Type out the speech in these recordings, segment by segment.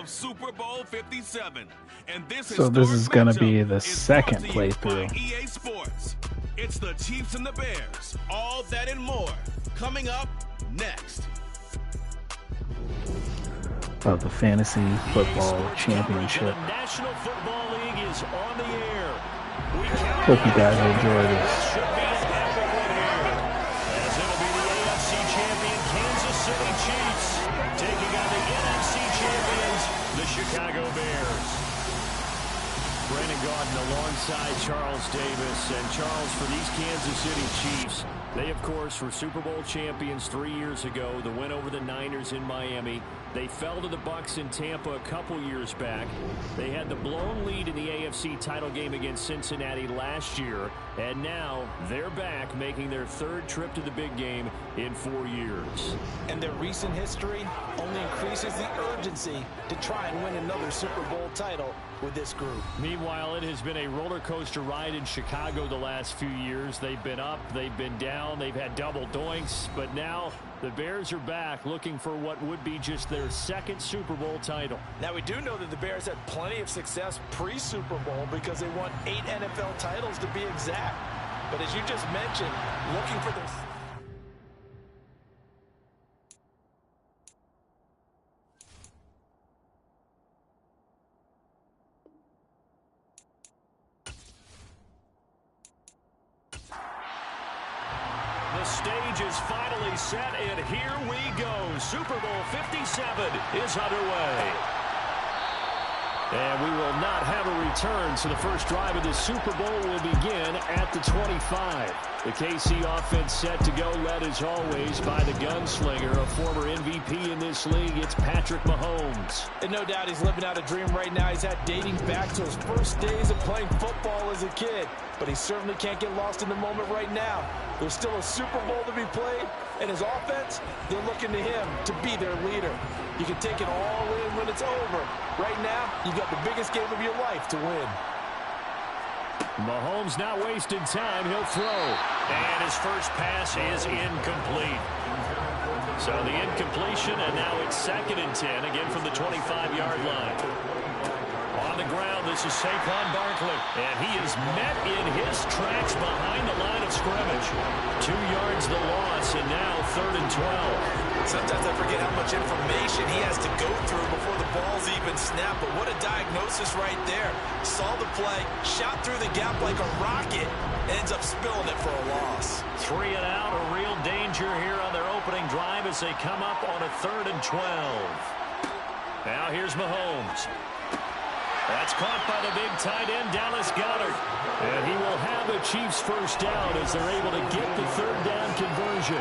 Super Bowl 57. And this So this is going to be the second by playthrough. EA Sports. It's the Chiefs and the Bears. All that and more. Coming up next. Of the Fantasy Football Championship. The National Football League is on the air. Hope you guys enjoy this. Should be an epic one here, as it'll be the AFC champion Kansas City Chiefs taking on the NFC champions, the Chicago Bears. Brandon Gaudin alongside Charles Davis. And Charles, for these Kansas City Chiefs, they, of course, were Super Bowl champions 3 years ago. The win over the Niners in Miami. They fell to the Bucs in Tampa a couple years back. They had the blown lead in the AFC title game against Cincinnati last year. And now they're back, making their third trip to the big game in 4 years. And their recent history only increases the urgency to try and win another Super Bowl title with this group. Meanwhile, it has been a roller coaster ride in Chicago the last few years. They've been up, they've been down, they've had double doinks, but now the Bears are back looking for what would be just their second Super Bowl title. Now, we do know that the Bears had plenty of success pre-Super Bowl because they won 8 NFL titles to be exact. But as you just mentioned, looking for their... The stage is finally set, and here we go. Super Bowl 57 is underway. And we will not have a return, so the first drive of the Super Bowl will begin at the 25. The KC offense set to go, led as always by the gunslinger, a former MVP in this league. It's Patrick Mahomes. And no doubt he's living out a dream right now. He's had dating back to his first days of playing football as a kid. But he certainly can't get lost in the moment right now. There's still a Super Bowl to be played, and his offense, they're looking to him to be their leader. You can take it all in when it's over. Right now, you've got the biggest game of your life to win. Mahomes not wasting time. He'll throw. And his first pass is incomplete. So the incompletion, and now it's 2nd and 10, again from the 25-yard line. On the ground, this is Saquon Barkley. And he is met in his tracks behind the line of scrimmage. 2 yards the loss, and now 3rd and 12. Sometimes I forget how much information he has to go through before the ball's even snapped. But what a diagnosis right there. Saw the play, shot through the gap like a rocket, ends up spilling it for a loss. 3 and out, a real danger here on their opening drive as they come up on a 3rd and 12. Now here's Mahomes. That's caught by the big tight end, Dallas Goedert. And he will have a Chiefs first down as they're able to get the 3rd down conversion.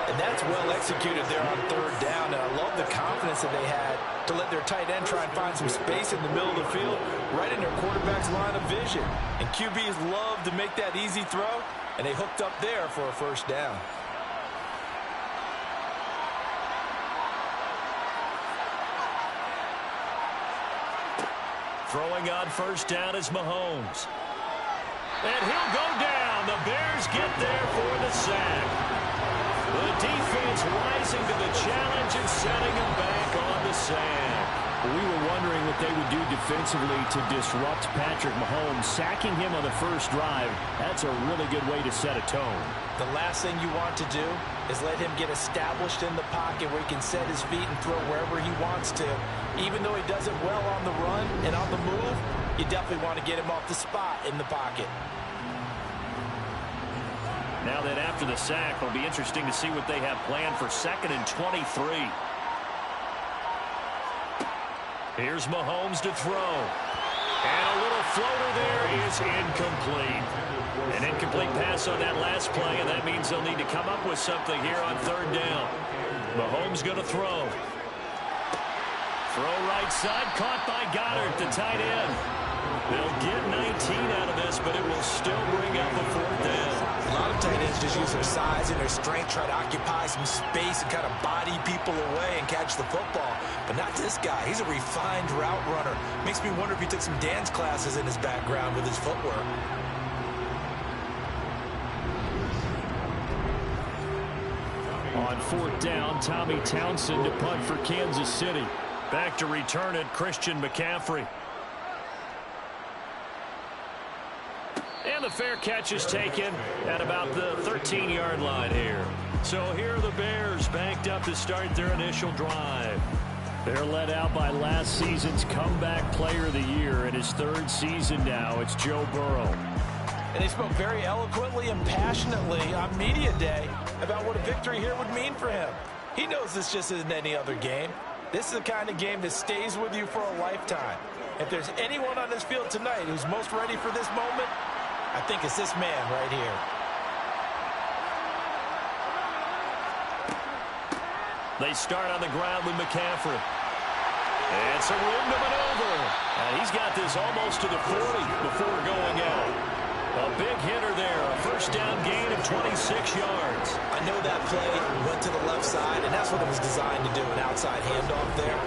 And that's well executed there on 3rd down. And I love the confidence that they had to let their tight end try and find some space in the middle of the field, right in their quarterback's line of vision. And QBs love to make that easy throw, and they hooked up there for a first down. Throwing on first down is Mahomes. And he'll go down. The Bears get there for the sack. The defense rising to the challenge and setting him back on the sack. We were wondering what they would do defensively to disrupt Patrick Mahomes. Sacking him on the first drive, that's a really good way to set a tone. The last thing you want to do is let him get established in the pocket where he can set his feet and throw wherever he wants to. Even though he does it well on the run and on the move, you definitely want to get him off the spot in the pocket. Now that after the sack, it'll be interesting to see what they have planned for 2nd and 23. Here's Mahomes to throw. And a little floater there is incomplete. An incomplete pass on that last play, and that means they'll need to come up with something here on 3rd down. Mahomes going to throw. Throw right side, caught by Goddard, the tight end. They'll get 19 out of this, but it will still bring up a 4th down. A lot of tight ends just use their size and their strength, try to occupy some space and kind of body people away and catch the football. But not this guy. He's a refined route runner. Makes me wonder if he took some dance classes in his background with his footwork. On 4th down, Tommy Townsend to punt for Kansas City. Back to return it, Christian McCaffrey. And the fair catch is taken at about the 13-yard line here. So here are the Bears banked up to start their initial drive. They're led out by last season's comeback player of the year in his third season now. It's Joe Burrow. And he spoke very eloquently and passionately on media day about what a victory here would mean for him. He knows this just isn't any other game. This is the kind of game that stays with you for a lifetime. If there's anyone on this field tonight who's most ready for this moment, I think it's this man right here. They start on the ground with McCaffrey. And some room to maneuver. And he's got this almost to the 40 before going out. A big hitter there. A first down gain of 26 yards. I know that play went to the left side, and that's what it was designed to do, an outside handoff there.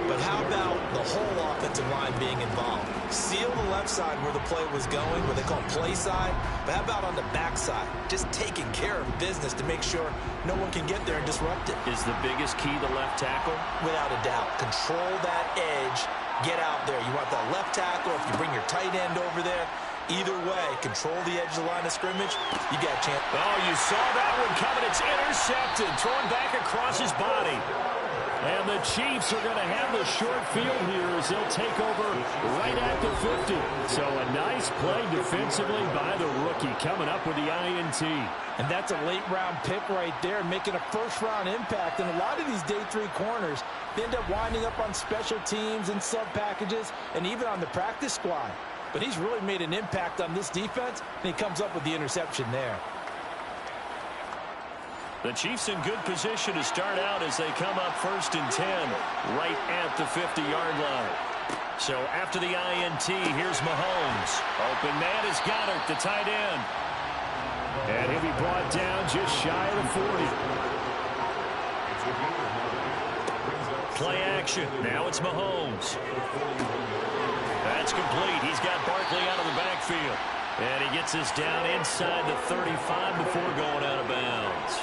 But how about the whole offensive line being involved? Seal the left side where the play was going, where they call play side. But how about on the back side? Just taking care of business to make sure no one can get there and disrupt it. Is the biggest key the left tackle? Without a doubt. Control that edge. Get out there. You want that left tackle. If you bring your tight end over there, either way, control the edge of the line of scrimmage, you got a chance. Oh, you saw that one coming. It's intercepted. Thrown back across his body. And the Chiefs are going to have the short field here as they'll take over right at the 50. So a nice play defensively by the rookie coming up with the INT. And that's a late-round pick right there, making a first-round impact. And a lot of these day three corners end up winding up on special teams and sub-packages and even on the practice squad. But he's really made an impact on this defense, and he comes up with the interception there. The Chiefs in good position to start out as they come up 1st and 10 right at the 50-yard line. So after the INT, here's Mahomes. Open man is Goddard, the tight end. And he'll be brought down just shy of the 40. Play action. Now it's Mahomes. That's complete. He's got Barkley out of the backfield. And he gets us down inside the 35 before going out of bounds.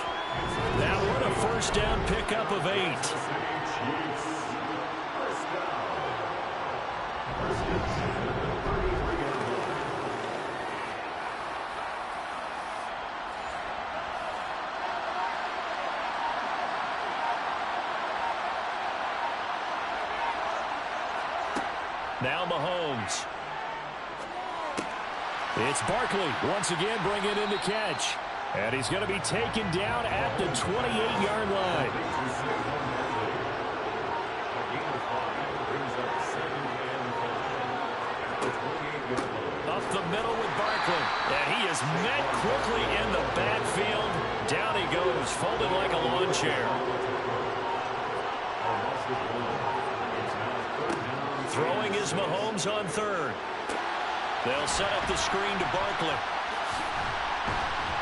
That one a first down pickup of 8. Now Mahomes. It's Barkley once again bringing in the catch. And he's going to be taken down at the 28-yard line. Up the middle with Barkley. And he is met quickly in the backfield. Down he goes, folded like a lawn chair. Throwing is Mahomes on 3rd. They'll set up the screen to Barkley.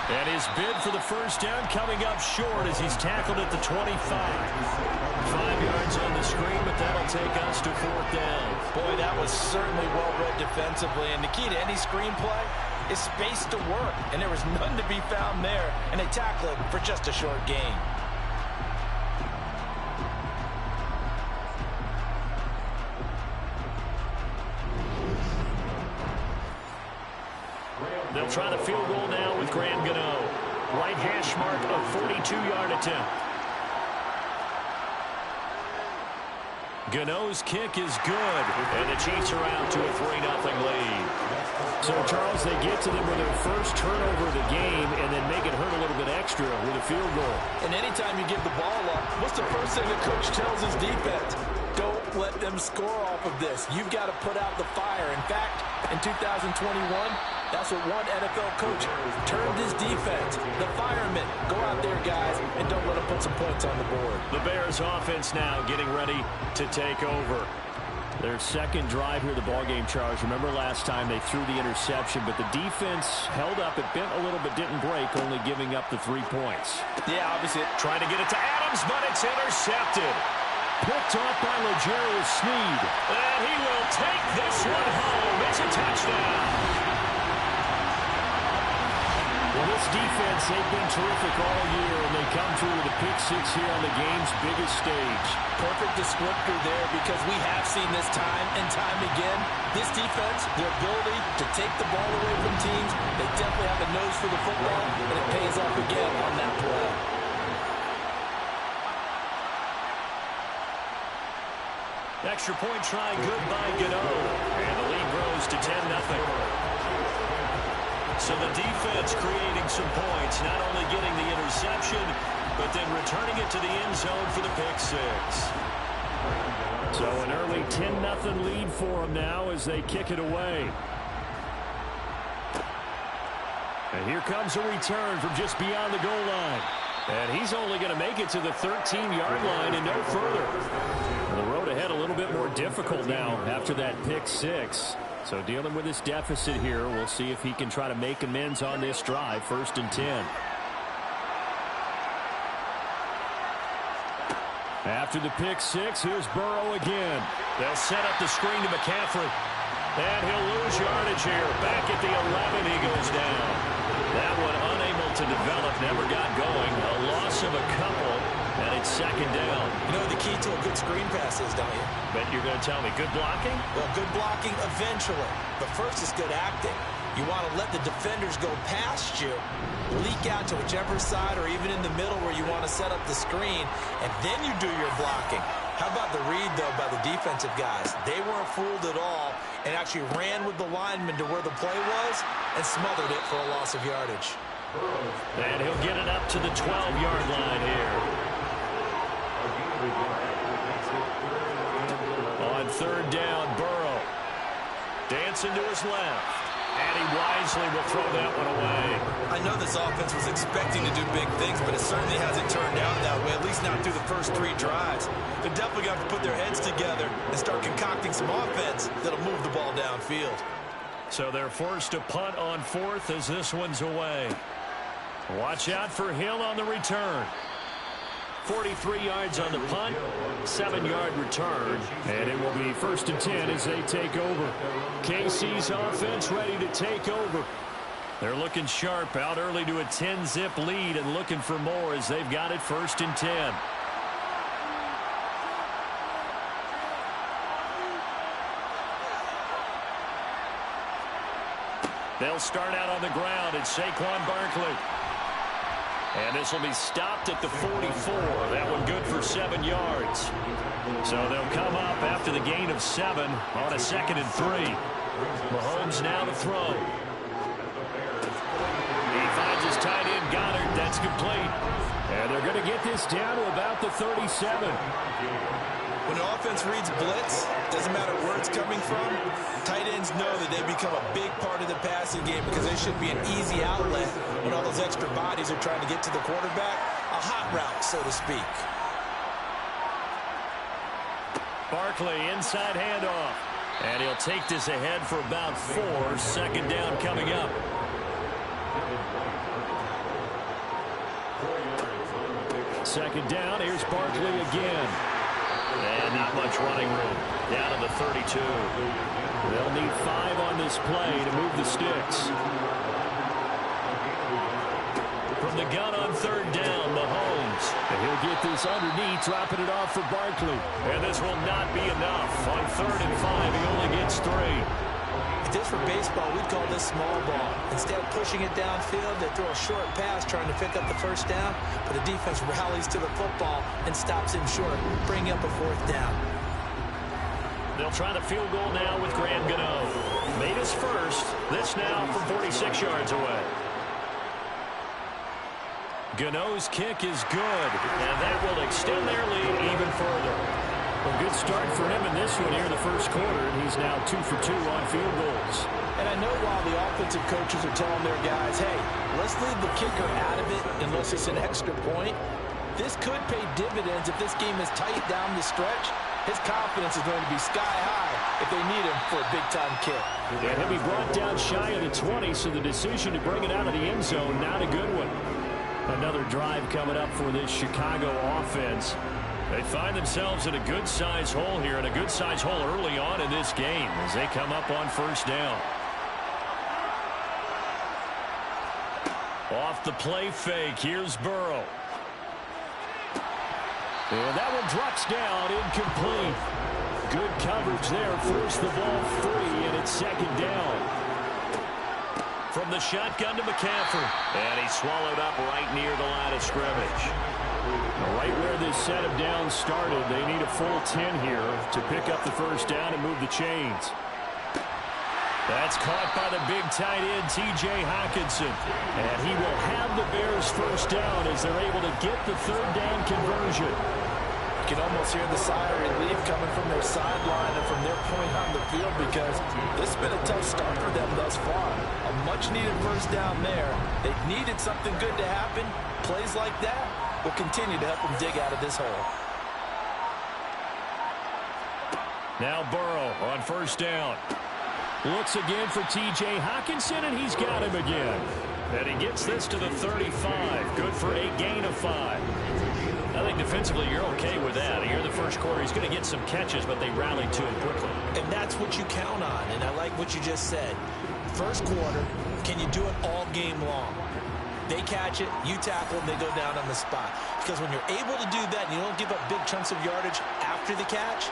And his bid for the first down coming up short as he's tackled at the 25. 5 yards on the screen, but that'll take us to 4th down. Boy, that was certainly well read defensively. And the key to any screenplay is space to work. And there was none to be found there. And they tackle it for just a short gain. They'll try the field goal now with Graham Gano. Right hash mark of 42-yard attempt. Gano's kick is good, and the Chiefs are out to a 3-0 lead. So, Charles, they get to them with their first turnover of the game and then make it hurt a little bit extra with a field goal. And anytime you give the ball up, what's the first thing the coach tells his defense? Don't let them score off of this. You've got to put out the fire. In fact, in 2021, that's what one NFL coach termed his defense. The firemen. Go out there, guys, and don't let them put some points on the board. The Bears offense now getting ready to take over. Their second drive here, the ballgame, Charles. Remember last time they threw the interception, but the defense held up. It bent a little but didn't break, only giving up the 3 points. Yeah, obviously. Trying to get it to Adams, but it's intercepted. Picked off by Legarius Sneed. And he will take this one home. It's a touchdown. Well, this defense, they've been terrific all year, and they come through with a pick six here on the game's biggest stage. Perfect descriptor there, because we have seen this time and time again. This defense, their ability to take the ball away from teams, they definitely have a nose for the football, and it pays off again on that play. Extra point try, good by Gano. And the lead grows to 10-0. So the defense creating some points, not only getting the interception, but then returning it to the end zone for the pick six. So an early 10-0 lead for them now as they kick it away. And here comes a return from just beyond the goal line. And he's only going to make it to the 13-yard line and no further. The road ahead a little bit more difficult now after that pick six. So dealing with this deficit here, we'll see if he can try to make amends on this drive. 1st and 10. After the pick six, here's Burrow again. They'll set up the screen to McCaffrey. And he'll lose yardage here. Back at the 11, he goes down. That one unable to develop, never got going. A loss of a couple, and it's 2nd down. You know the key to a good screen pass is, don't you? But you're going to tell me, good blocking? Well, good blocking eventually. But first is good acting. You want to let the defenders go past you, leak out to whichever side or even in the middle where you want to set up the screen, and then you do your blocking. How about the read, though, by the defensive guys? They weren't fooled at all and actually ran with the linemen to where the play was and smothered it for a loss of yardage. And he'll get it up to the 12-yard line here. On 3rd down, Burrow. Dancing to his left. And he wisely will throw that one away. I know this offense was expecting to do big things, but it certainly hasn't turned out that way, at least not through the first 3 drives. They're definitely going to have to put their heads together and start concocting some offense that'll move the ball downfield. So they're forced to punt on 4th as this one's away. Watch out for Hill on the return. 43 yards on the punt, 7-yard return, and it will be 1st and 10 as they take over. KC's offense ready to take over. They're looking sharp, out early to a 10-zip lead and looking for more as they've got it 1st and 10. They'll start out on the ground. It's Saquon Barkley. And this will be stopped at the 44. That one good for 7 yards. So they'll come up after the gain of 7 on a 2nd and 3. Mahomes now to throw. He finds his tight end, Goddard. That's complete. And they're going to get this down to about the 37. When the offense reads blitz, doesn't matter where it's coming from, tight ends know that they become a big part of the passing game because they should be an easy outlet when all those extra bodies are trying to get to the quarterback. A hot route, so to speak. Barkley, inside handoff. And he'll take this ahead for about 4. 2nd down coming up. Second down, here's Barkley again. And not much running room. Down to the 32. They'll need 5 on this play to move the sticks. From the gun on 3rd down, Mahomes. And he'll get this underneath, dropping it off for Barkley. And this will not be enough. On 3rd and 5, he only gets 3. If this were baseball, we'd call this small ball. Instead of pushing it downfield, they throw a short pass trying to pick up the 1st down, but the defense rallies to the football and stops him short, bringing up a 4th down. They'll try the field goal now with Graham Gano. Made his first. This now from 46 yards away. Gano's kick is good, and that will extend their lead even further. A good start for him in this one here in the 1st quarter, and he's now 2 for 2 on field goals. And I know while the offensive coaches are telling their guys, hey, let's leave the kicker out of it unless it's an extra point, this could pay dividends if this game is tight down the stretch. His confidence is going to be sky high if they need him for a big-time kick. And he'll be brought down shy of the 20, so the decision to bring it out of the end zone, not a good one. Another drive coming up for this Chicago offense. They find themselves in a good-sized hole here, and a good-sized hole early on in this game as they come up on 1st down. Off the play fake, here's Burrow. And that one drops down, incomplete. Good coverage there, forced the ball free, and it's second down. From the shotgun to McCaffrey. And he swallowed up right near the line of scrimmage. Right where this set of downs started, they need a full 10 here to pick up the first down and move the chains. That's caught by the big tight end, T.J. Hockenson. And he will have the Bears first down as they're able to get the third down conversion. You can almost hear the sigh of relief coming from their sideline and from their point on the field because this has been a tough start for them thus far. A much-needed first down there. They needed something good to happen. Plays like that will continue to help them dig out of this hole. Now Burrow on first down. Looks again for T.J. Hockenson, and he's got him again. And he gets this to the 35. Good for a gain of 5. I think defensively you're okay with that. Here in the first quarter, he's going to get some catches, but they rallied to him quickly. And that's what you count on, and I like what you just said. First quarter, can you do it all game long? They catch it, you tackle them, they go down on the spot. Because when you're able to do that and you don't give up big chunks of yardage after the catch,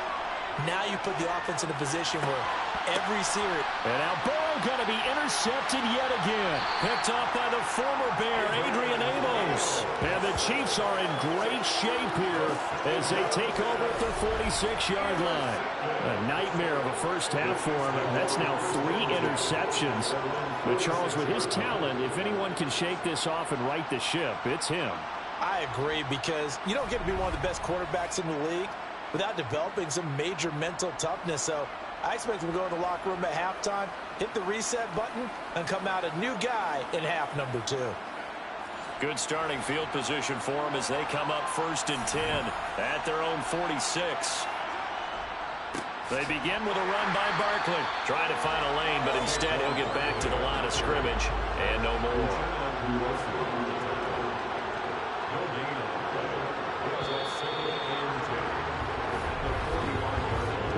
now you put the offense in a position where every series. And now Burrow going to be intercepted yet again. Picked off by the former Bear, Adrian Amos. And the Chiefs are in great shape here as they take over at their 46-yard line. A nightmare of a first half for him. That's now 3 interceptions. But Charles, with his talent, if anyone can shake this off and right the ship, it's him. I agree, because you don't get to be one of the best quarterbacks in the league without developing some major mental toughness. So I expect him to go in the locker room at halftime, hit the reset button, and come out a new guy in half number 2. Good starting field position for him as they come up 1st and 10 at their own 46. They begin with a run by Barkley. Trying to find a lane, but instead he'll get back to the line of scrimmage and no more.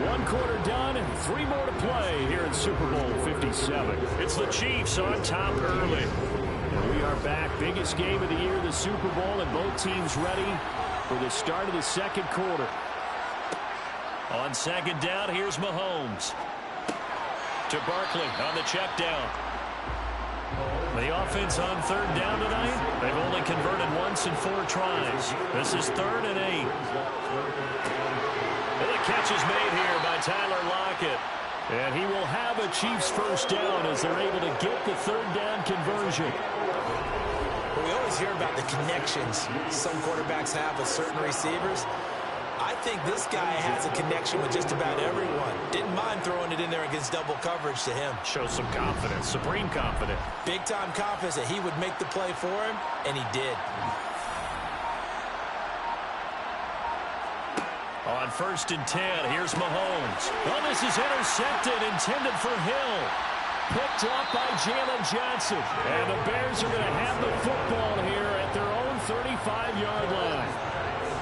One quarter done and 3 more to play here in Super Bowl 57. It's the Chiefs on top early. And we are back. Biggest game of the year, the Super Bowl, and both teams ready for the start of the second quarter. On second down, here's Mahomes. To Barkley on the check down. The offense on third down tonight, they've only converted once in 4 tries. This is 3rd and 8. And the catch is made here by Tyler Lockett. And he will have a Chiefs first down as they're able to get the third down conversion. Well, we always hear about the connections some quarterbacks have with certain receivers. I think this guy has a connection with just about everyone. Didn't mind throwing it in there against double coverage to him. Shows some confidence, supreme confidence. Big-time confidence that he would make the play for him, and he did. On 1st and 10, here's Mahomes. Well, this is intercepted, intended for Hill. Picked up by Jalen Johnson. And the Bears are going to have the football here at their own 35-yard line.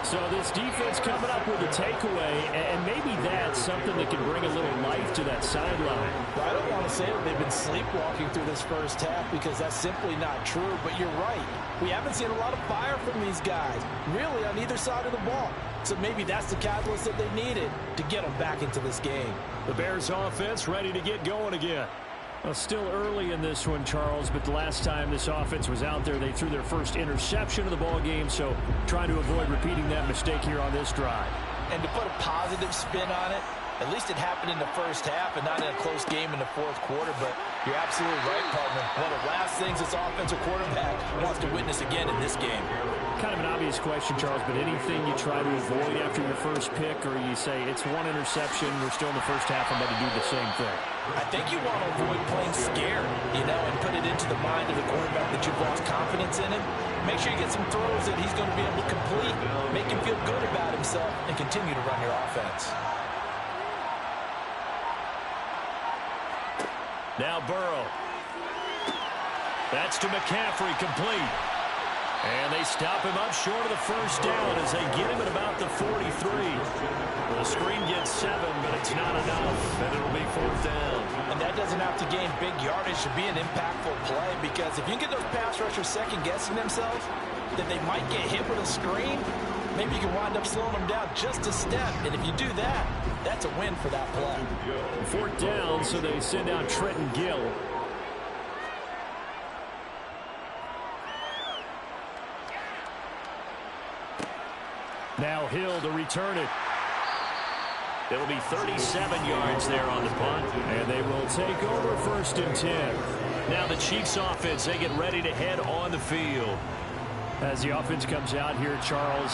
So this defense coming up with a takeaway, and maybe that's something that can bring a little life to that sideline. Well, I don't want to say that they've been sleepwalking through this first half because that's simply not true, but you're right. We haven't seen a lot of fire from these guys, really, on either side of the ball. So maybe that's the catalyst that they needed to get them back into this game. The Bears offense ready to get going again. Well, still early in this one, Charles, but the last time this offense was out there, they threw their first interception of the ball game, so trying to avoid repeating that mistake here on this drive. And to put a positive spin on it, at least it happened in the first half and not in a close game in the 4th quarter, but you're absolutely right, partner. One of the last things this offensive quarterback wants to witness again in this game. Kind of an obvious question, Charles, but anything you try to avoid after your first pick, or you say it's 1 interception, we're still in the first half, I'm going to do the same thing? I think you want to avoid playing scared, and put it into the mind of the quarterback that you've lost confidence in him. Make sure you get some throws that he's going to be able to complete, make him feel good about himself, and continue to run your offense. Now Burrow. That's to McCaffrey, complete. And they stop him up short of the first down as they get him at about the 43. The screen gets 7, but it's not enough, and it'll be 4th down. And that doesn't have to gain big yardage to be an impactful play, because if you get those pass rushers second-guessing themselves, then they might get hit with a screen. Maybe you can wind up slowing them down just a step, and if you do that, that's a win for that play. 4th down, so they send out Trenton Gill. Now Hill to return it. It'll be 37 yards there on the punt, and they will take over 1st and 10. Now the Chiefs offense, they get ready to head on the field. As the offense comes out here, Charles,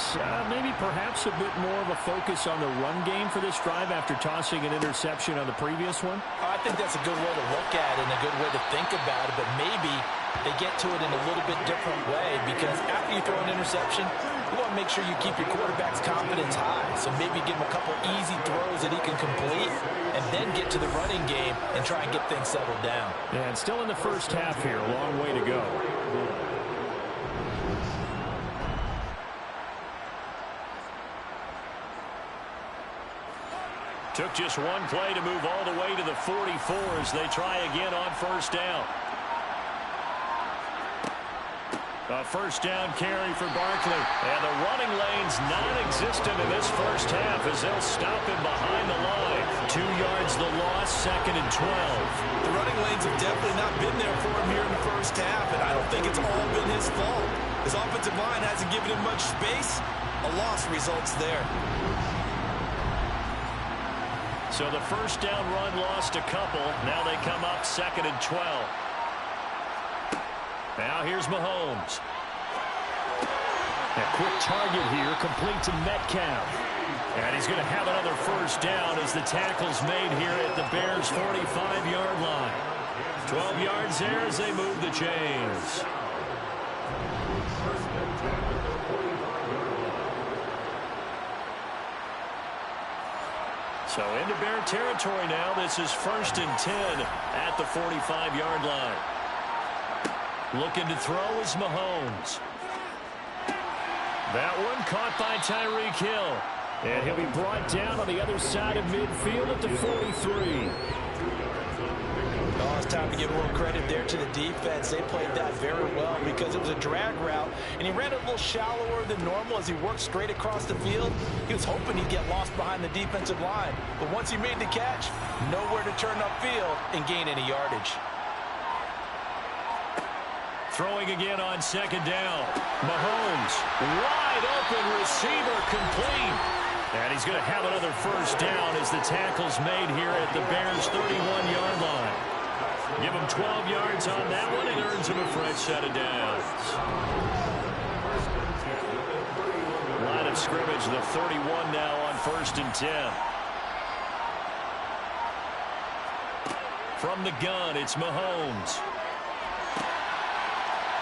maybe perhaps a bit more of a focus on the run game for this drive after tossing an interception on the previous one? I think that's a good way to look at it and a good way to think about it, but maybe they get to it in a little bit different way, because after you throw an interception, you want to make sure you keep your quarterback's confidence high. So maybe give him a couple easy throws that he can complete and then get to the running game and try and get things settled down. And still in the first half here, a long way to go. Took just one play to move all the way to the 44 as they try again on 1st down. A 1st down carry for Barkley. And the running lane's non-existent in this first half as they'll stop him behind the line. 2 yards the loss, 2nd and 12. The running lanes have definitely not been there for him here in the first half, and I don't think it's all been his fault. His offensive line hasn't given him much space. A loss results there. So the 1st down run lost a couple. Now they come up 2nd and 12. Now here's Mahomes. A quick target here, complete to Metcalf. And he's going to have another 1st down as the tackle's made here at the Bears' 45-yard line. 12 yards there as they move the chains. So into Bear territory now. This is 1st and 10 at the 45-yard line. Looking to throw is Mahomes. That one caught by Tyreek Hill. And he'll be brought down on the other side of midfield at the 43. Oh, it's time to give a little credit there to the defense. They played that very well because it was a drag route, and he ran it a little shallower than normal as he worked straight across the field. He was hoping he'd get lost behind the defensive line, but once he made the catch, nowhere to turn upfield and gain any yardage. Throwing again on 2nd down. Mahomes, wide open receiver, complete. And he's going to have another 1st down as the tackle's made here at the Bears' 31-yard line. Give him 12 yards on that one and earns him a fresh set of downs. Line of scrimmage, the 31 now on 1st and 10. From the gun, it's Mahomes.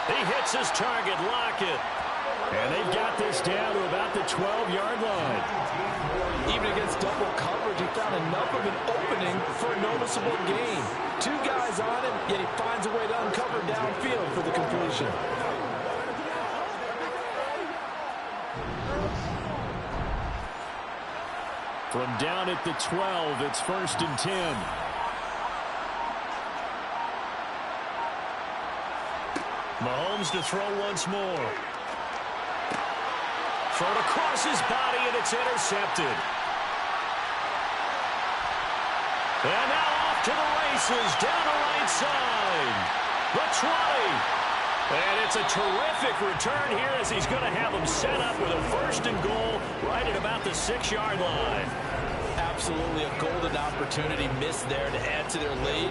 He hits his target, Lockett. And they've got this down to about the 12-yard line. Even against double coverage, he found enough of an opening for a noticeable gain. 2 guys on him, yet he finds a way to uncover downfield for the completion. From down at the 12, it's 1st and 10. Mahomes to throw once more. Thrown across his body, and it's intercepted. And now off to the races, down the right side. The 20. And it's a terrific return here as he's going to have them set up with a 1st and goal right at about the 6-yard line. Absolutely a golden opportunity missed there to add to their lead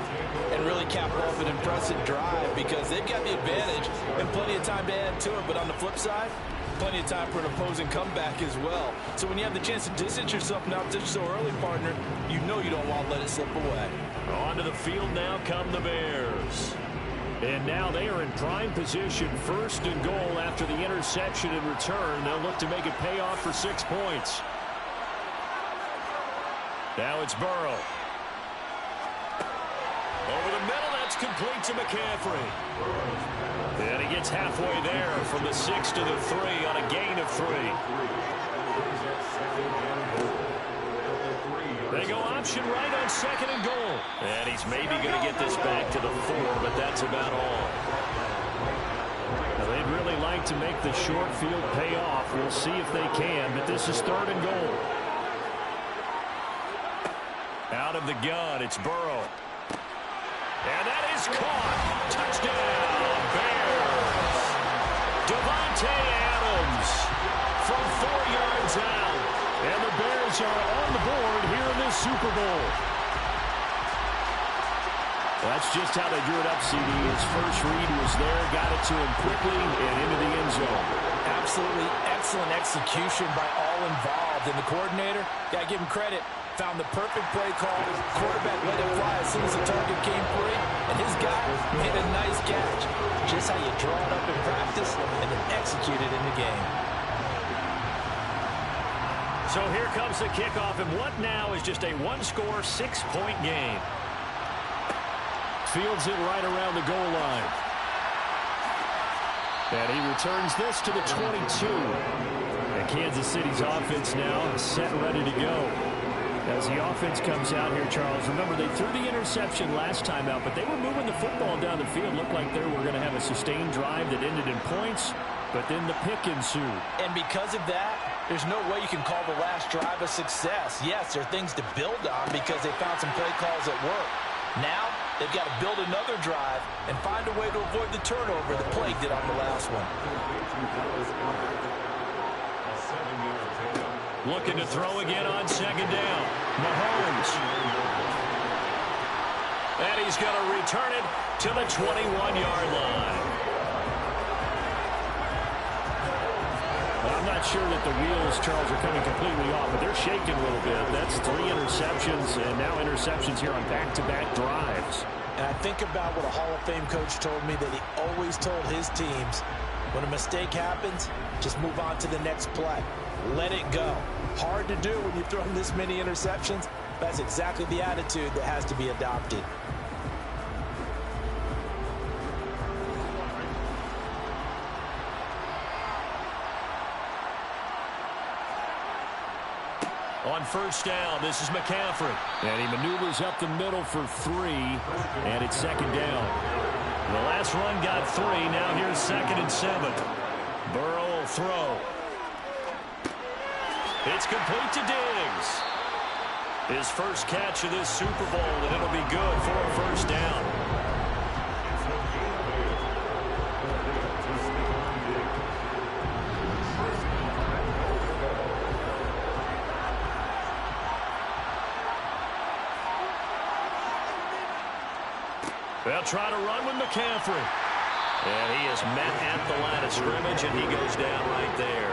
and really cap off an impressive drive because they've got the advantage and plenty of time to add to it. But on the flip side, plenty of time for an opposing comeback as well. So when you have the chance to distance yourself now just so early, partner, you know you don't want to let it slip away. Onto the field now come the Bears. And now they are in prime position, 1st and goal after the interception and return. They'll look to make it pay off for 6 points. Now it's Burrow. Over the middle, that's complete to McCaffrey. And he gets halfway there from the 6 to the 3 on a gain of 3. They go option right on 2nd and goal. And he's maybe going to get this back to the 4, but that's about all. Now, they'd really like to make the short field pay off. We'll see if they can, but this is 3rd and goal. Out of the gun, it's Burrow. And that is caught. Touchdown, Bears. Davante Adams from 4 yards out. And the Bears are on the board here in this Super Bowl. That's just how they drew it up, CD. His first read was there, got it to him quickly and into the end zone. Absolutely excellent execution by all involved. And the coordinator, got to give him credit, found the perfect play call. Quarterback let it fly as soon as the target came free. And his guy made a nice catch. Just how you draw it up in practice and then execute it in the game. So here comes the kickoff, and what now is just a one-score, 6-point game. Fields it right around the goal line. And he returns this to the 22. And Kansas City's offense now is set and ready to go. As the offense comes out here, Charles, remember they threw the interception last time out, but they were moving the football down the field. Looked like they were going to have a sustained drive that ended in points, but then the pick ensued. And because of that, there's no way you can call the last drive a success. Yes, there are things to build on because they found some play calls that work. Now, they've got to build another drive and find a way to avoid the turnover the play did on the last one. Looking to throw again on 2nd down. Mahomes. And he's going to return it to the 21-yard line. I'm not sure that the wheels, Charles, are coming completely off, but they're shaking a little bit. That's 3 interceptions, and now interceptions here on back-to-back drives. And I think about what a Hall of Fame coach told me that he always told his teams, when a mistake happens, just move on to the next play. Let it go. Hard to do when you've thrown this many interceptions. That's exactly the attitude that has to be adopted. On 1st down, this is McCaffrey. And he maneuvers up the middle for 3, and it's 2nd down. The last run got 3. Now here's 2nd and 7. Burrow will throw. It's complete to Diggs. His first catch of this Super Bowl, and it'll be good for a 1st down. They'll try to run with McCaffrey. And he is met at the line of scrimmage, and he goes down right there.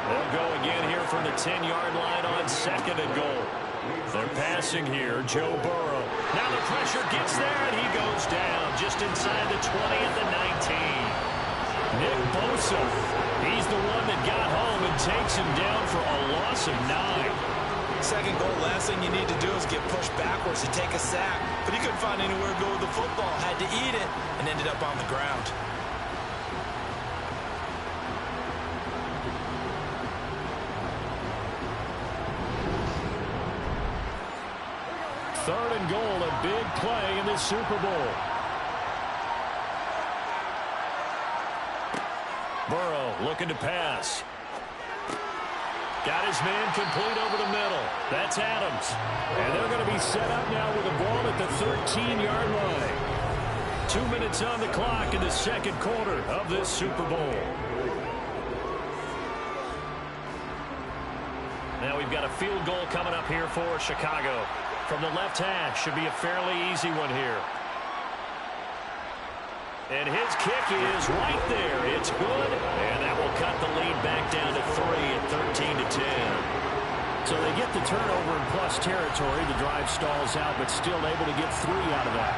They'll go again here from the 10-yard line on 2nd and goal. They're passing here, Joe Burrow. Now the pressure gets there, and he goes down just inside the 20 at the 19. Nwosu, he's the one that got home and takes him down for a loss of 9. 2nd goal, last thing you need to do is get pushed backwards to take a sack. But he couldn't find anywhere to go with the football. Had to eat it and ended up on the ground. Third and goal, a big play in this Super Bowl. Burrow looking to pass. Got his man complete over the middle. That's Adams. And they're going to be set up now with the ball at the 13-yard line. 2 minutes on the clock in the 2nd quarter of this Super Bowl. Now we've got a field goal coming up here for Chicago. From the left hash, should be a fairly easy one here. And his kick is right there. It's good. And that will cut the lead back down to 3 at 13-10. So they get the turnover in plus territory. The drive stalls out, but still able to get 3 out of that.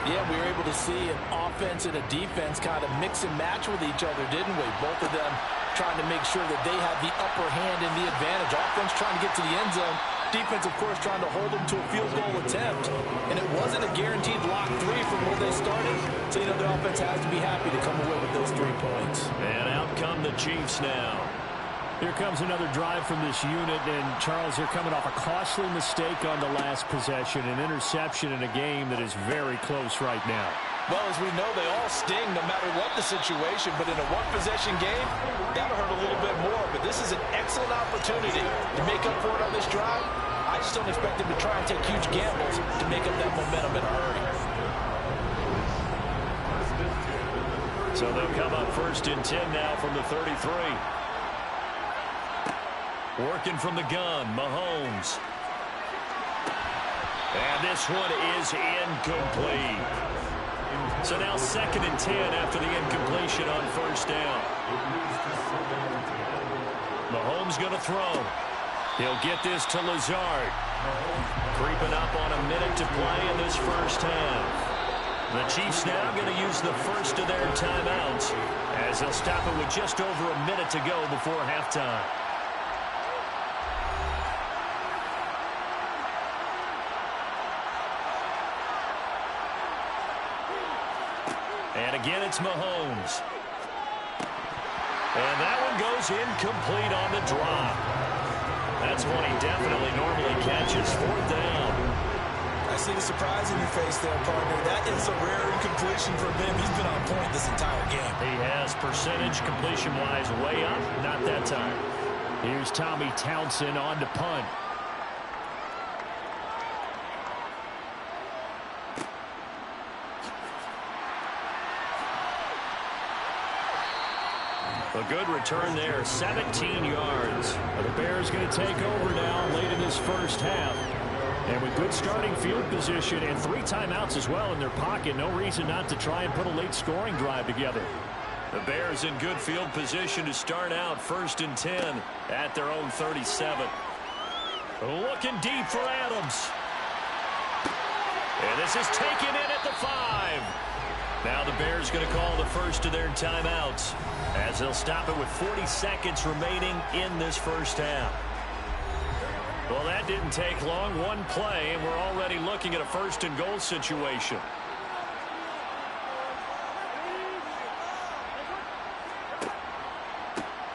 Yeah, we were able to see an offense and a defense kind of mix and match with each other, didn't we? Both of them trying to make sure that they had the upper hand and the advantage. Offense trying to get to the end zone. defense, of course, trying to hold them to a field goal attempt. And it wasn't a guaranteed lock 3 from where they started. So, you know, the offense has to be happy to come away with those 3 points. And out come the Chiefs now. Here comes another drive from this unit, and Charles, they're coming off a costly mistake on the last possession, an interception in a game that is very close right now. Well, as we know, they all sting no matter what the situation, but in a one-possession game, that'll hurt a little bit more. But this is an excellent opportunity to make up for it on this drive. I just don't expect them to try and take huge gambles to make up that momentum in a hurry. So they'll come up 1st and 10 now from the 33. Working from the gun, Mahomes. And this one is incomplete. So now 2nd and 10 after the incompletion on 1st down. Mahomes going to throw. He'll get this to Lazard. Creeping up on a minute to play in this first half. The Chiefs now going to use the first of their timeouts as they'll stop it with just over a minute to go before halftime. And again, it's Mahomes. And that one goes incomplete on the drop. That's one he definitely normally catches. 4th down. I see the surprise in your face there, partner. That is a rare incompletion from him. He's been on point this entire game. He has percentage completion-wise way up. Not that time. Here's Tommy Townsend on to punt. A good return there, 17 yards. The Bears going to take over now late in this first half. And with good starting field position and 3 timeouts as well in their pocket, no reason not to try and put a late scoring drive together. The Bears in good field position to start out 1st and 10 at their own 37. Looking deep for Adams. And this is taken in at the 5. Now the Bears going to call the first of their timeouts as they'll stop it with 40 seconds remaining in this first half. Well, that didn't take long. One play, and we're already looking at a 1st and goal situation.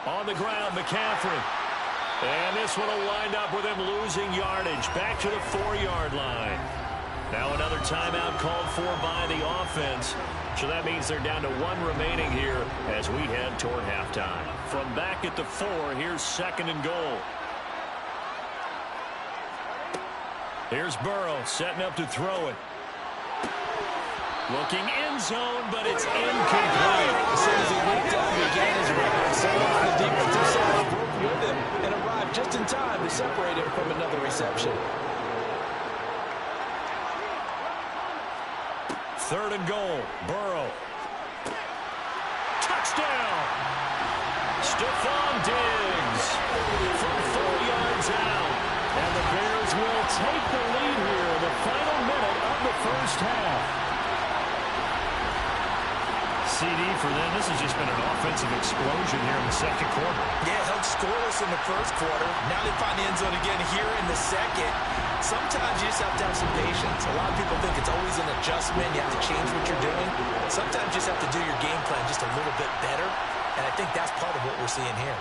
On the ground, McCaffrey. And this one will wind up with him losing yardage back to the 4-yard line. Now another timeout called for by the offense. So that means they're down to 1 remaining here as we head toward halftime. From back at the 4, here's 2nd and goal. Here's Burrow setting up to throw it. Looking end zone, but it's incomplete. As soon as he leaped out, he began his run. Someone on the defensive side broke with him and arrived just in time to separate him from another reception. 3rd and goal. Burrow. Touchdown! Stephon Diggs from 4 yards out. And the Bears will take the lead here in the final minute of the first half. CD for them. This has just been an offensive explosion here in the 2nd quarter. Yeah, held scoreless in the 1st quarter. Now they find the end zone again here in the 2nd. Sometimes you just have to have some patience. A lot of people think it's always an adjustment. You have to change what you're doing. Sometimes you just have to do your game plan just a little bit better. And I think that's part of what we're seeing here.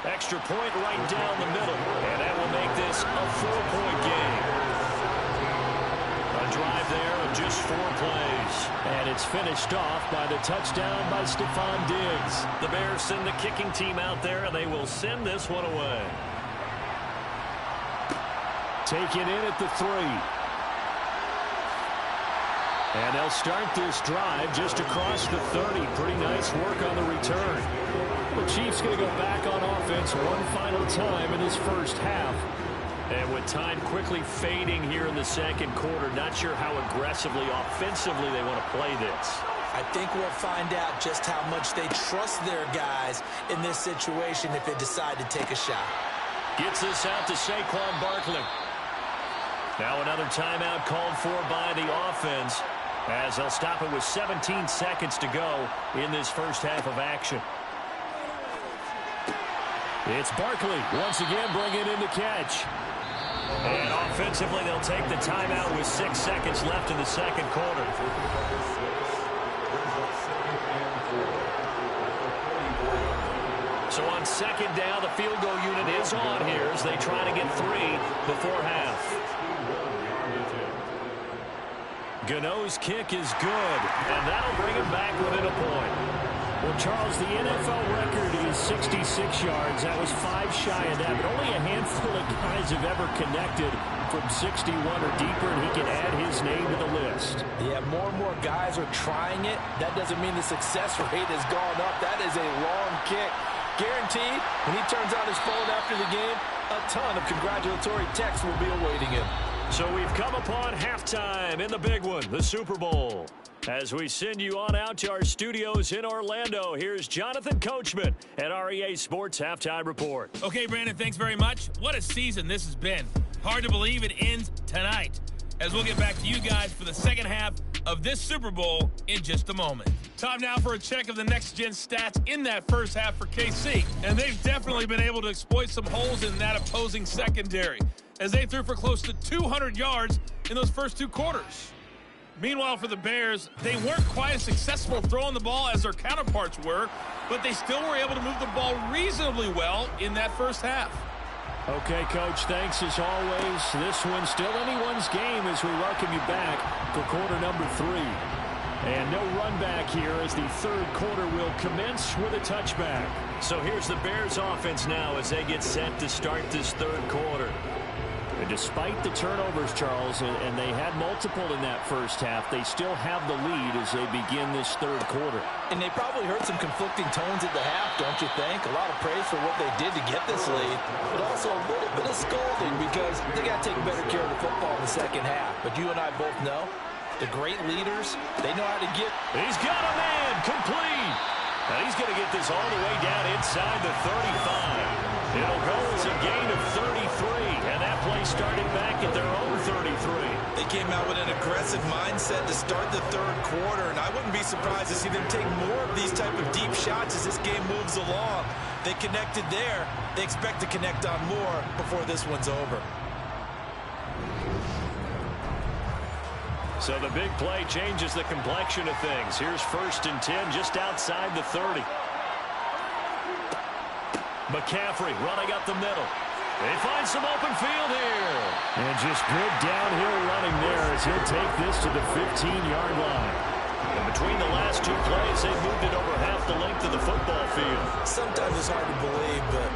Extra point right down the middle. And that will make this a 4-point game. A drive there of just 4 plays. And it's finished off by the touchdown by Stephon Diggs. The Bears send the kicking team out there, and they will send this one away. Taken in at the 3. And they'll start this drive just across the 30. Pretty nice work on the return. The Chiefs going to go back on offense one final time in this first half. And with time quickly fading here in the 2nd quarter, not sure how aggressively, offensively they want to play this. I think we'll find out just how much they trust their guys in this situation if they decide to take a shot. Gets this out to Saquon Barkley. Now another timeout called for by the offense as they'll stop it with 17 seconds to go in this first half of action. It's Barkley once again bringing in the catch. And offensively, they'll take the timeout with 6 seconds left in the second quarter. So on second down, the field goal unit is on here as they try to get 3 before half. Gano's kick is good, and that'll bring him back within a point. Well, Charles, the NFL record is 66 yards. That was 5 shy of that, but only a handful of guys have ever connected from 61 or deeper, and he can add his name to the list. Yeah, more and more guys are trying it. That doesn't mean the success rate has gone up. That is a long kick. Guaranteed, when he turns on his phone after the game, a ton of congratulatory texts will be awaiting him. So we've come upon halftime in the big one, the Super Bowl. As we send you on out to our studios in Orlando, here's Jonathan Coachman at REA Sports Halftime Report. Okay, Brandon, thanks very much. What a season this has been. Hard to believe it ends tonight, as we'll get back to you guys for the second half of this Super Bowl in just a moment. Time now for a check of the next-gen stats in that first half for KC. And they've definitely been able to exploit some holes in that opposing secondary, as they threw for close to 200 yards in those first 2 quarters. Meanwhile, for the Bears, they weren't quite as successful throwing the ball as their counterparts were, but they still were able to move the ball reasonably well in that first half. Okay, Coach, thanks as always. This one's still anyone's game as we welcome you back for quarter number 3. And no run back here as the third quarter will commence with a touchback. So here's the Bears offense now as they get set to start this third quarter. And despite the turnovers, Charles, and they had multiple in that first half, they still have the lead as they begin this third quarter. And they probably heard some conflicting tones at the half, don't you think? A lot of praise for what they did to get this lead, but also a little bit of scolding because they got to take better care of the football in the second half. But you and I both know the great leaders, they know how to get. He's got a man complete. Now he's going to get this all the way down inside the 35. It'll go as a gain of 33, and that play started back at their own 33. They came out with an aggressive mindset to start the third quarter, and I wouldn't be surprised to see them take more of these type of deep shots as this game moves along. They connected there. They expect to connect on more before this one's over. So the big play changes the complexion of things. Here's 1st and 10 just outside the 30. McCaffrey running up the middle. They find some open field here. And just good downhill running there as he'll take this to the 15-yard line. And between the last 2 plays, they moved it over half the length of the football field. Sometimes it's hard to believe, but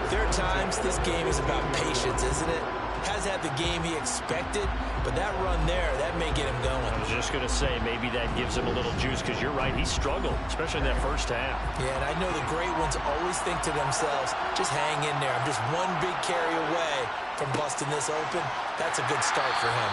there are times this game is about patience, isn't it? Has had the game he expected, but that run there, that may get him going. I was just going to say, maybe that gives him a little juice, because you're right, he struggled, especially in that first half. Yeah, and I know the great ones always think to themselves, just hang in there. I'm just one big carry away from busting this open. That's a good start for him.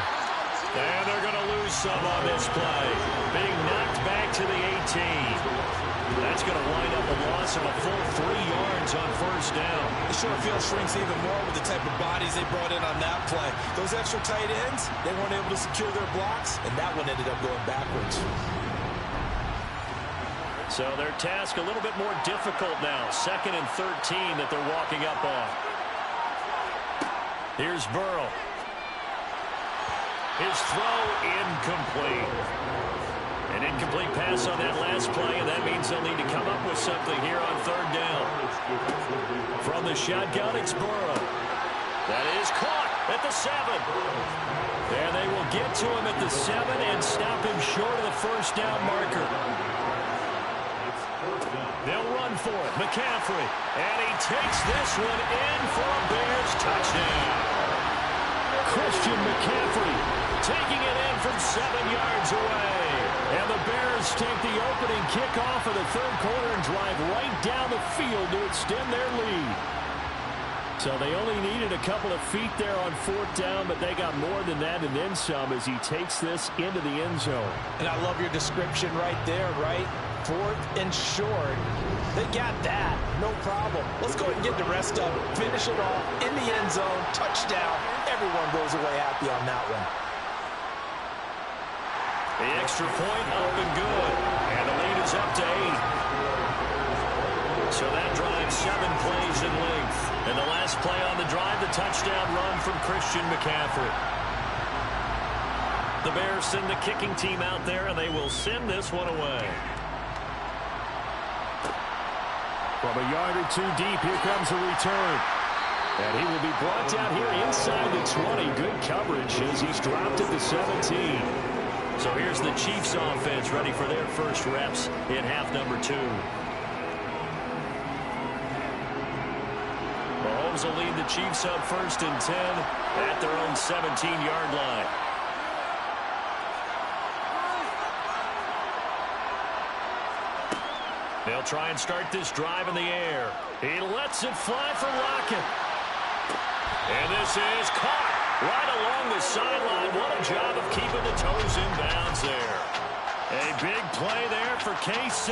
And they're going to lose some on this play. Being knocked back to the 18. That's going to wind up a loss of a full 3 yards on first down. The short field shrinks even more with the type of bodies they brought in on that play. Those extra tight ends, they weren't able to secure their blocks, and that one ended up going backwards. So their task a little bit more difficult now. 2nd and 13 that they're walking up on. Here's Burrow. His throw incomplete. An incomplete pass on that last play, and that means they'll need to come up with something here on 3rd down. From the shotgun, it's Burrow. That is caught at the 7. And they will get to him at the 7 and stop him short of the first down marker. They'll run for it. McCaffrey. And he takes this one in for a Bears touchdown. Christian McCaffrey taking it in from 7 yards away. And the Bears take the opening kickoff of the third quarter and drive right down the field to extend their lead. So they only needed a couple of feet there on 4th down, but they got more than that and then some as he takes this into the end zone. And I love your description right there, right? 4th and short. They got that. No problem. Let's go ahead and get the rest of it. Finish it off in the end zone. Touchdown. Everyone goes away happy on that one. The extra point up and good. And the lead is up to 8. So that drives 7 plays in length. And the last play on the drive, the touchdown run from Christian McCaffrey. The Bears send the kicking team out there, and they will send this one away. From a yard or two deep, here comes a return. And he will be brought down here inside the 20. Good coverage as he's dropped at the 17. So here's the Chiefs offense ready for their first reps in half number 2. Mahomes will lead the Chiefs up 1st and 10 at their own 17-yard line. They'll try and start this drive in the air. He lets it fly for Oluokun. And this is caught right along the sideline. What a job of keeping the toes in bounds there. A big play there for KC.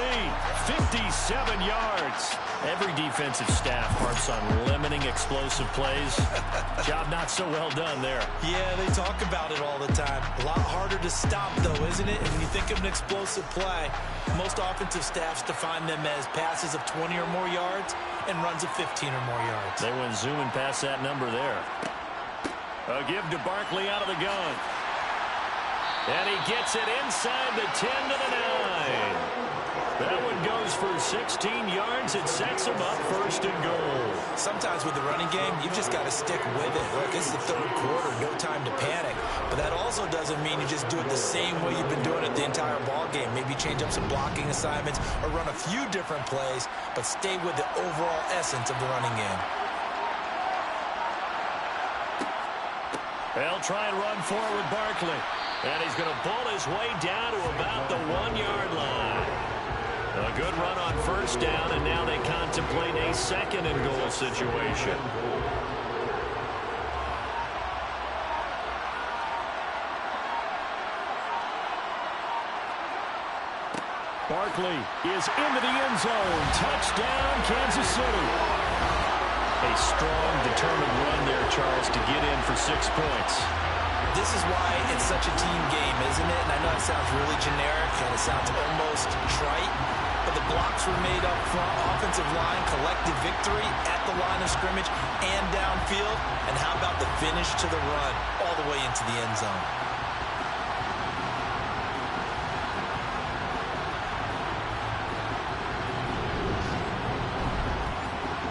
57 yards. Every defensive staff harps on limiting explosive plays. Job not so well done there. Yeah, they talk about it all the time. A lot harder to stop, though, isn't it? And when you think of an explosive play, most offensive staffs define them as passes of 20 or more yards and runs of 15 or more yards. They went zooming past that number there. A give to Barkley out of the gun. And he gets it inside the 10 to the 9. That one goes for 16 yards. It sets him up 1st and goal. Sometimes with the running game, you've just got to stick with it. Look, this is the 3rd quarter, no time to panic. But that also doesn't mean you just do it the same way you've been doing it the entire ball game. Maybe change up some blocking assignments or run a few different plays, but stay with the overall essence of the running game. They'll try and run forward with Barkley. And he's going to pull his way down to about the 1-yard line. A good run on 1st down, and now they contemplate a 2nd and goal situation. Barkley is into the end zone. Touchdown, Kansas City. A strong, determined run there, Charles, to get in for 6 points. This is why it's such a team game, isn't it? And I know it sounds really generic and it sounds almost trite, but the blocks were made up front. Offensive line, collective victory at the line of scrimmage and downfield. And how about the finish to the run all the way into the end zone?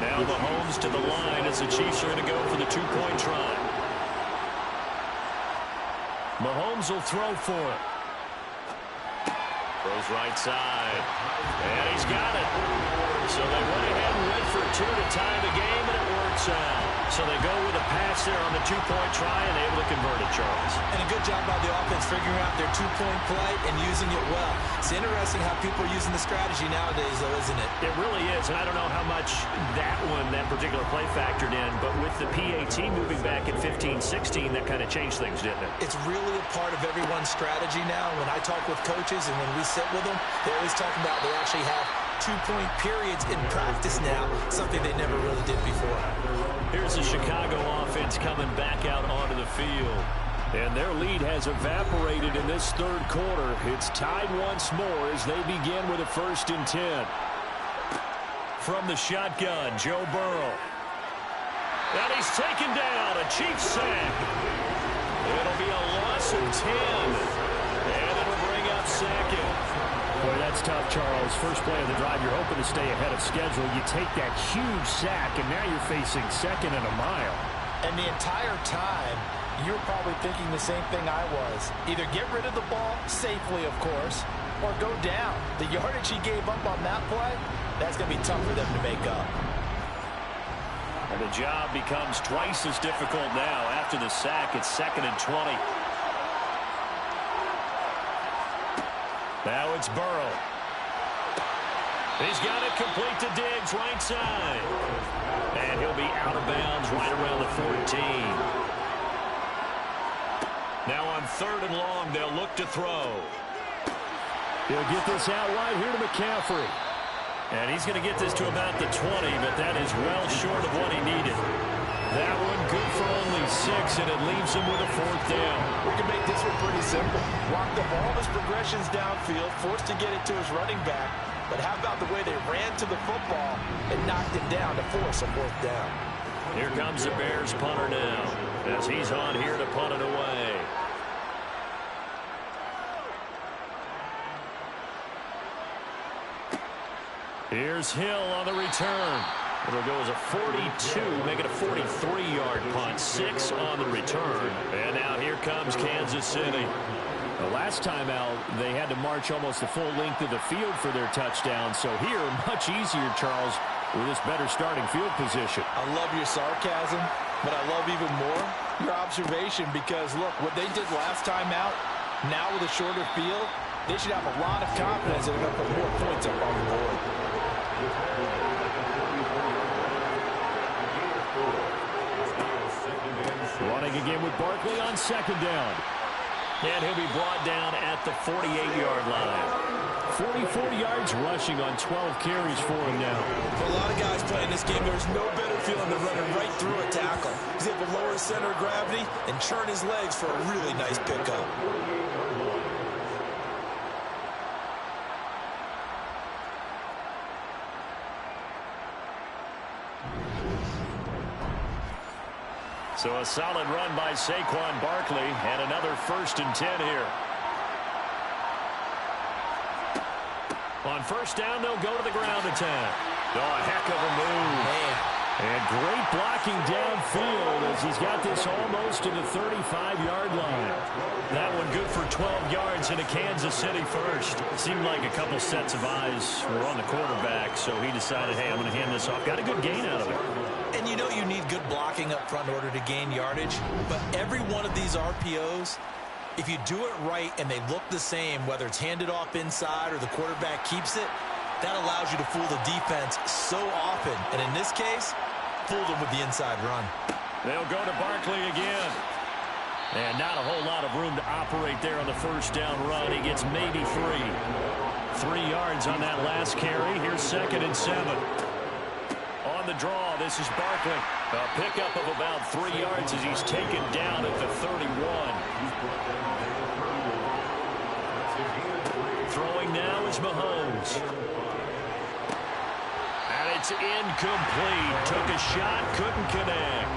Now Mahomes to the line as the Chiefs are going to go for the 2-point try. Mahomes will throw for it. Throws right side. And he's got it. So they went ahead and went for 2 to tie the game, and it works out. So they go with a pass there on the 2-point try and able to convert it, Charles. And a good job by the offense figuring out their 2-point play and using it well. It's interesting how people are using the strategy nowadays, though, isn't it? It really is, and I don't know how much that particular play factored in, but with the PAT moving back in 15-16, that kind of changed things, didn't it? It's really a part of everyone's strategy now. When I talk with coaches and when we sit with them, they always talk about they actually have 2-point periods in practice now, something they never really did before. Here's the Chicago offense coming back out onto the field. And their lead has evaporated in this 3rd quarter. It's tied once more as they begin with a 1st and 10. From the shotgun, Joe Burrow. And he's taken down, a Chiefs sack. It'll be a loss of 10. And it'll bring up 2nd. Boy, that's tough, Charles. First play of the drive, you're hoping to stay ahead of schedule. You take that huge sack, and now you're facing 2nd and a mile. And the entire time, you're probably thinking the same thing I was. Either get rid of the ball, safely, of course, or go down. The yardage he gave up on that play, that's going to be tough for them to make up. And the job becomes twice as difficult now. After the sack, it's 2nd and 20. Now it's Burrow. He's got it complete to Diggs, right side. And he'll be out of bounds right around the 14. Now on 3rd and long, they'll look to throw. He'll get this out wide here to McCaffrey. And he's going to get this to about the 20, but that is well short of what he needed. That one good for only 6, and it leaves him with a 4th down. We can make this one pretty simple. Block the ball of his progressions downfield, forced to get it to his running back, But how about the way they ran to the football and knocked it down to force a 4th down? Here comes the Bears punter now, as he's on here to punt it away. Here's Hill on the return. It'll go as a 42, make it a 43-yard punt. 6 on the return. And now here comes Kansas City. The last time out, they had to march almost the full length of the field for their touchdown. So here, much easier, Charles, with this better starting field position. I love your sarcasm, but I love even more your observation because, look, what they did last time out, now with a shorter field, they should have a lot of confidence that they're going to put more points up on the board. Running again with Barkley on 2nd down. And he'll be brought down at the 48-yard line. 44 yards rushing on 12 carries for him now. For a lot of guys playing this game, there's no better feeling than running right through a tackle. He's able to lower his center of gravity and churn his legs for a really nice pickup. So a solid run by Saquon Barkley and another 1st and 10 here. On 1st down, they'll go to the ground attack. Oh, a heck of a move. Man. And great blocking downfield as he's got this almost to the 35-yard line. That one good for 12 yards into Kansas City first. Seemed like a couple sets of eyes were on the quarterback, so he decided, hey, I'm going to hand this off. Got a good gain out of it. And you know you need good blocking up front in order to gain yardage, but every one of these RPOs, if you do it right and they look the same, whether it's handed off inside or the quarterback keeps it, that allows you to fool the defense so often. And in this case, fooled them with the inside run. They'll go to Barkley again. And not a whole lot of room to operate there on the 1st down run. He gets maybe 3. 3 yards on that last carry. Here's 2nd and 7. On the draw, this is Barkley. A pickup of about 3 yards as he's taken down at the 31. Throwing now is Mahomes. And it's incomplete. Took a shot, couldn't connect.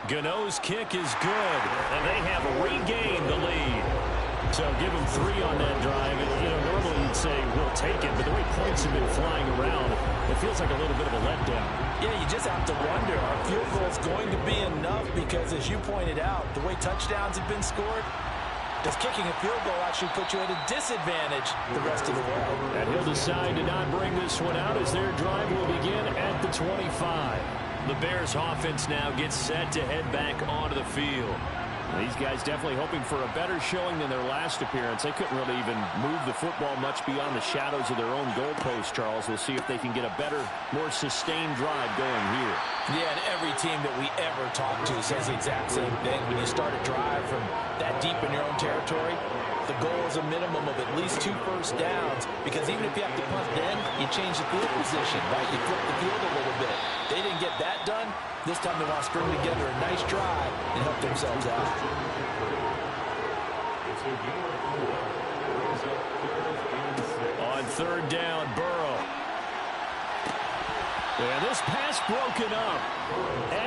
Gano's kick is good, and they have regained the lead. So give him 3 on that drive. And, you know, normally you'd say, we'll take it, but the way points have been flying around, it feels like a little bit of a letdown. Yeah, you just have to wonder, are field goals going to be enough? Because as you pointed out, the way touchdowns have been scored, does kicking a field goal actually put you at a disadvantage the rest of the way? And he'll decide to not bring this one out as their drive will begin at the 25. The Bears offense now gets set to head back onto the field. These guys definitely hoping for a better showing than their last appearance. They couldn't really even move the football much beyond the shadows of their own goalpost, Charles. We'll see if they can get a better, more sustained drive going here. Yeah, and every team that we ever talk to says the exact same thing. When you start a drive from that deep in your own territory, the goal is a minimum of at least 2 first downs, because even if you have to punt then, you change the field position, right? You flip the field a little bit. They didn't get that done. This time they want to string together a nice drive and help themselves out. On 3rd down, Burrow. And this pass broken up.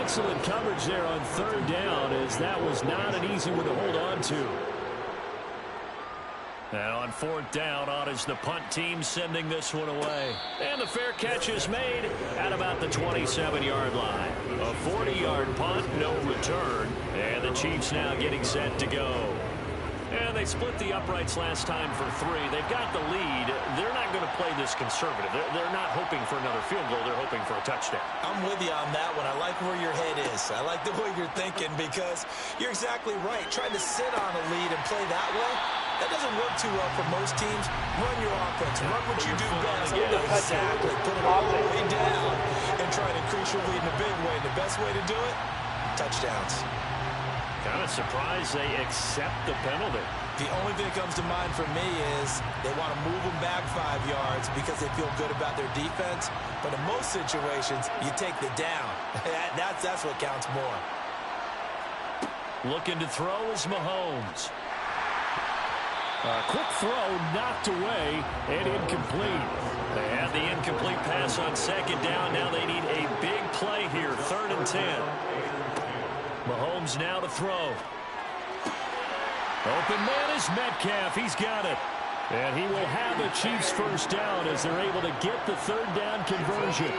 Excellent coverage there on 3rd down, as that was not an easy one to hold on to. And on 4th down, on is the punt team sending this one away. And the fair catch is made at about the 27-yard line. A 40-yard punt, no return. And the Chiefs now getting set to go. And they split the uprights last time for 3. They've got the lead. They're not going to play this conservative. They're not hoping for another field goal. They're hoping for a touchdown. I'm with you on that one. I like where your head is. I like the way you're thinking, because you're exactly right. Trying to sit on a lead and play that way, that doesn't work too well for most teams. Run your offense. Run what you do best. Exactly. Put it all the way down and try to increase your lead in a big way. The best way to do it, touchdowns. Kind of surprised they accept the penalty. The only thing that comes to mind for me is they want to move them back 5 yards because they feel good about their defense. But in most situations, you take the down. That's what counts more. Looking to throw is Mahomes. Quick throw knocked away and incomplete. They had the incomplete pass on second down. Now they need a big play here. 3rd and 10. Mahomes now to throw. Open man is Metcalf. He's got it. And he will have a Chiefs first down as they're able to get the 3rd down conversion.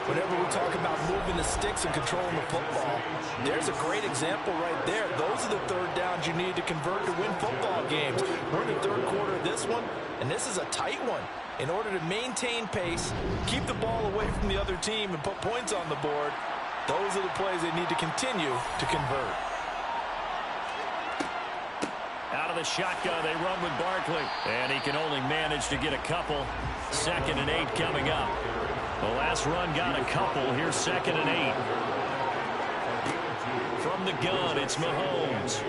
Whenever we talk about moving the sticks and controlling the football, there's a great example right there. Those are the 3rd downs you need to convert to win football games. We're in the 3rd quarter of this one, and this is a tight one. In order to maintain pace, keep the ball away from the other team, and put points on the board, those are the plays they need to continue to convert. Out of the shotgun, they run with Barkley. And he can only manage to get a couple. 2nd and 8 coming up. The last run got a couple. Here's 2nd and 8. From the gun, it's Mahomes.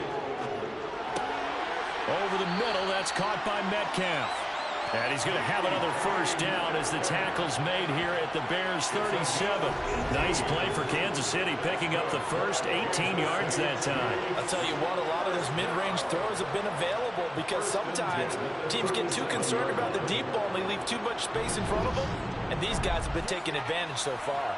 Over the middle, that's caught by Metcalf. And he's going to have another first down as the tackle's made here at the Bears' 37. Nice play for Kansas City, picking up the first 18 yards that time. I'll tell you what, a lot of those mid-range throws have been available because sometimes teams get too concerned about the deep ball and they leave too much space in front of them, and these guys have been taking advantage so far.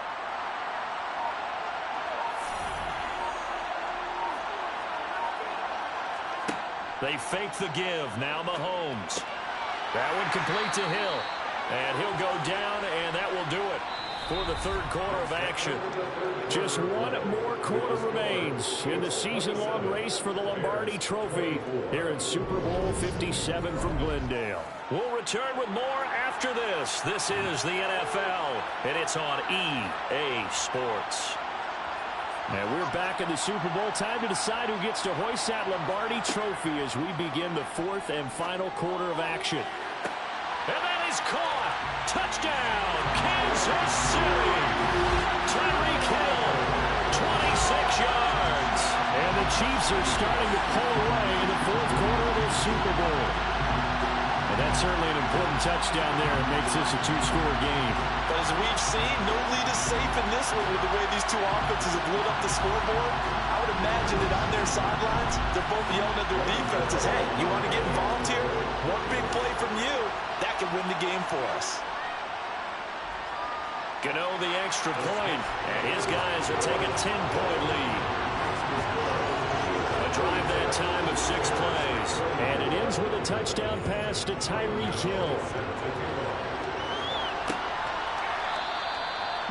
They fake the give. Now Mahomes. That one complete to Hill. And he'll go down, and that will do it for the 3rd quarter of action. Just one more quarter remains in the season-long race for the Lombardi Trophy here in Super Bowl 57 from Glendale. We'll return with more after this. This is the NFL, and it's on EA Sports. And we're back in the Super Bowl. Time to decide who gets to hoist that Lombardi Trophy as we begin the 4th and final quarter of action. And that is caught. Touchdown, Kansas City. Tyreek Hill, 26 yards. And the Chiefs are starting to pull away in the 4th quarter of this Super Bowl. And that's certainly an important touchdown there. It makes this a 2-score game. But as we've seen, no lead is safe in this one with the way these two offenses have lit up the scoreboard. I would imagine that on their sidelines, they're both yelling at their defenses, hey, you want to get involved here? One big play from you, that could win the game for us. Gano the extra point, and his guys will take a 10-point lead. A drive that time of 6 plays. And it ends with a touchdown pass to Tyreek Hill.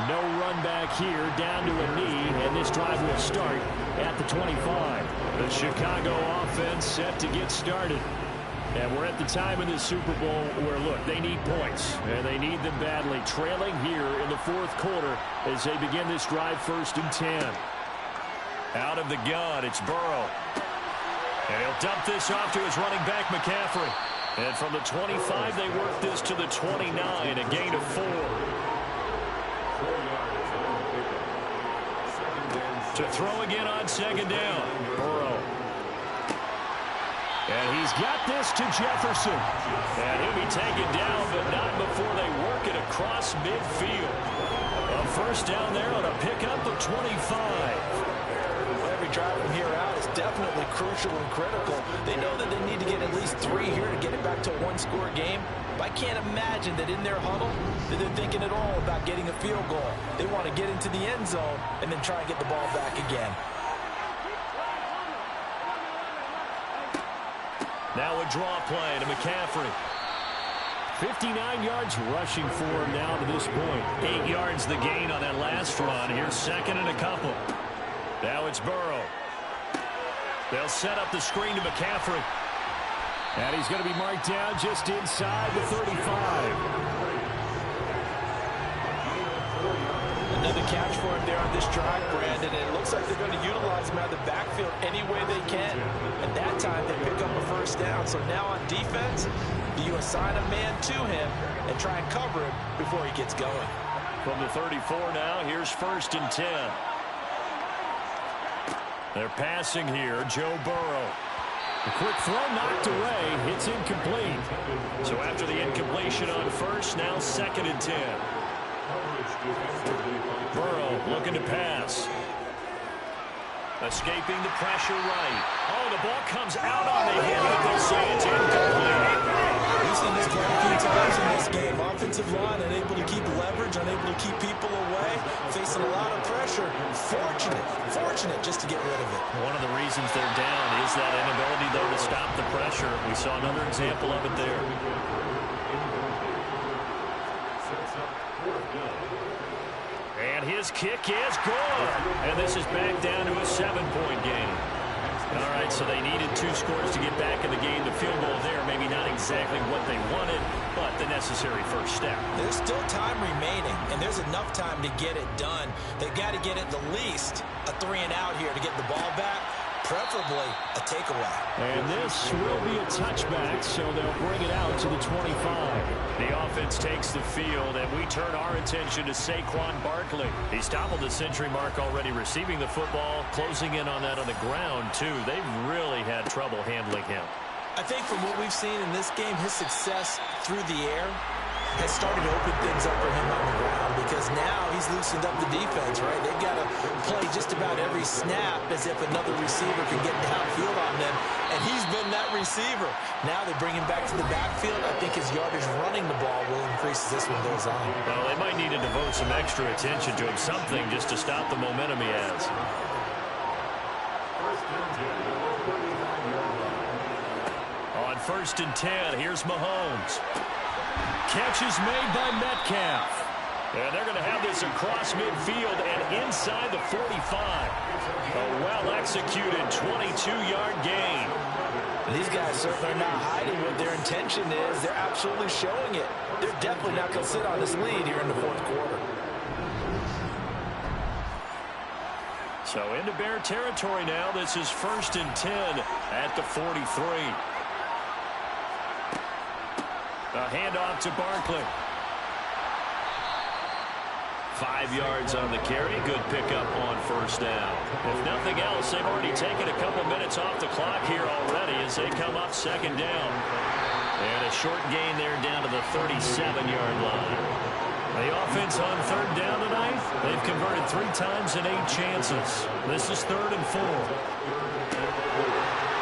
No run back here, down to a knee, and this drive will start at the 25. The Chicago offense set to get started. And we're at the time in this Super Bowl where, look, they need points, and they need them badly. Trailing here in the 4th quarter as they begin this drive 1st and 10. Out of the gun, it's Burrow. And he'll dump this off to his running back, McCaffrey. And from the 25, they work this to the 29, a gain of 4. To throw again on 2nd down. Burrow. And he's got this to Jefferson. And he'll be taken down, but not before they work it across midfield. A first down there on a pickup of 25. Every drive from here out is definitely crucial and critical. They know that they need to get at least 3 here to get it back to a 1-score game. But I can't imagine that in their huddle that they're thinking at all about getting a field goal. They want to get into the end zone and then try and get the ball back again. Now a draw play to McCaffrey. 59 yards rushing for him now to this point. 8 yards the gain on that last run. Here's 2nd and a couple. Now it's Burrow. They'll set up the screen to McCaffrey. And he's going to be marked down just inside the 35. Another catch for him there on this drive, Brandon. And it looks like they're going to utilize him out of the backfield any way they can. And that time they pick up a first down. So now on defense, you assign a man to him and try and cover him before he gets going. From the 34 now, here's 1st and 10. They're passing here, Joe Burrow. A quick throw knocked away. It's incomplete. So after the incompletion on 1st, now 2nd and 10. Burrow looking to pass. Escaping the pressure right. Oh, the ball comes out on the hit, but they'll say it's incomplete. We've seen this quite a few times in this game. Offensive line unable to keep leverage, unable to keep people away, facing a lot of pressure. Fortunate just to get rid of it. One of the reasons they're down is that inability, though, to stop the pressure. We saw another example of it there. And his kick is good. And this is back down to a 7-point game. All right, so they needed 2 scores to get back in the game. The field goal there, maybe not exactly what they wanted, but the necessary first step. There's still time remaining, and there's enough time to get it done. They've got to get at the least a 3-and-out here to get the ball back, preferably a takeaway. And this will be a touchback, so they'll bring it out to the 25. The offense takes the field, and we turn our attention to Saquon Barkley. He's toppled the century mark already receiving the football, closing in on that on the ground, too. They've really had trouble handling him. I think from what we've seen in this game, his success through the air has started to open things up for him on the ground, because now he's loosened up the defense, right? They've got to play just about every snap as if another receiver can get downfield on them, and he's been that receiver. Now they bring him back to the backfield. I think his yardage running the ball will increase as this one goes on. Well, they might need to devote some extra attention to him, something just to stop the momentum he has. On 1st and 10, here's Mahomes. Catch is made by Metcalf. And they're going to have this across midfield and inside the 45. A well-executed 22-yard gain. These guys certainly are not hiding what their intention is. They're absolutely showing it. They're definitely not going to sit on this lead here in the 4th quarter. So into Bear territory now. This is 1st and 10 at the 43. A handoff to Barkley. 5 yards on the carry. Good pickup on 1st down. If nothing else, they've already taken a couple minutes off the clock here already as they come up 2nd down. And a short gain there down to the 37-yard line. The offense on 3rd down tonight, they've converted 3 times in 8 chances. This is 3rd and 4.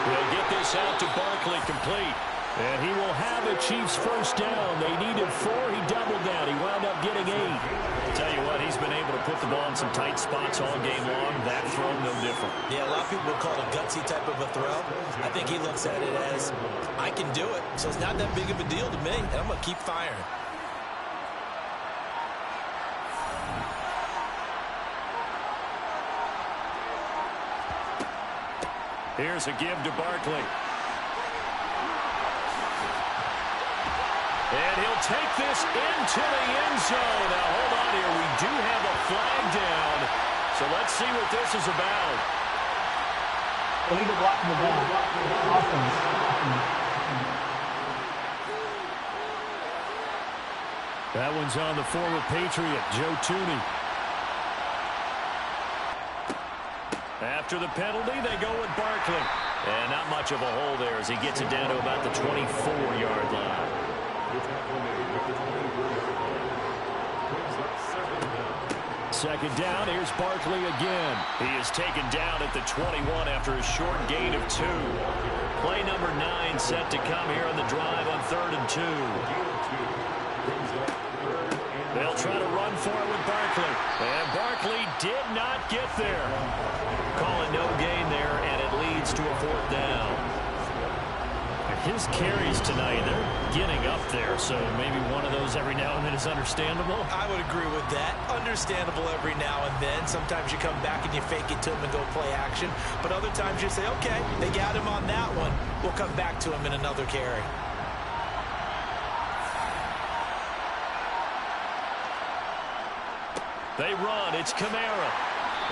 They'll get this out to Barkley complete. And he will have a Chiefs 1st down. They needed 4. He doubled that. He wound up getting 8. Tell you what, he's been able to put the ball in some tight spots all game long. That throw, no different. Yeah, a lot of people would call it a gutsy type of a throw. I think he looks at it as, I can do it, so it's not that big of a deal to me, and I'm going to keep firing. Here's a give to Barkley. And he'll take this into the end zone. Now, hold on here. We do have a flag down. So let's see what this is about. Illegal blocking the ball. Offense. That one's on the former Patriot, Joe Tooney. After the penalty, they go with Barkley. And not much of a hole there as he gets it down to about the 24-yard line. Second down, here's Barkley again. He is taken down at the 21 after a short gain of 2. Play number 9 set to come here on the drive on 3rd and 2. They'll try to run for it with Barkley. And Barkley did not get there. Call it no gain there, and it leads to a 4th down. His carries tonight, they're getting up there, so maybe one of those every now and then is understandable. I would agree with that. Understandable every now and then. Sometimes you come back and you fake it to him and go play action. But other times you say, okay, they got him on that one. We'll come back to him in another carry. They run. It's Kamara.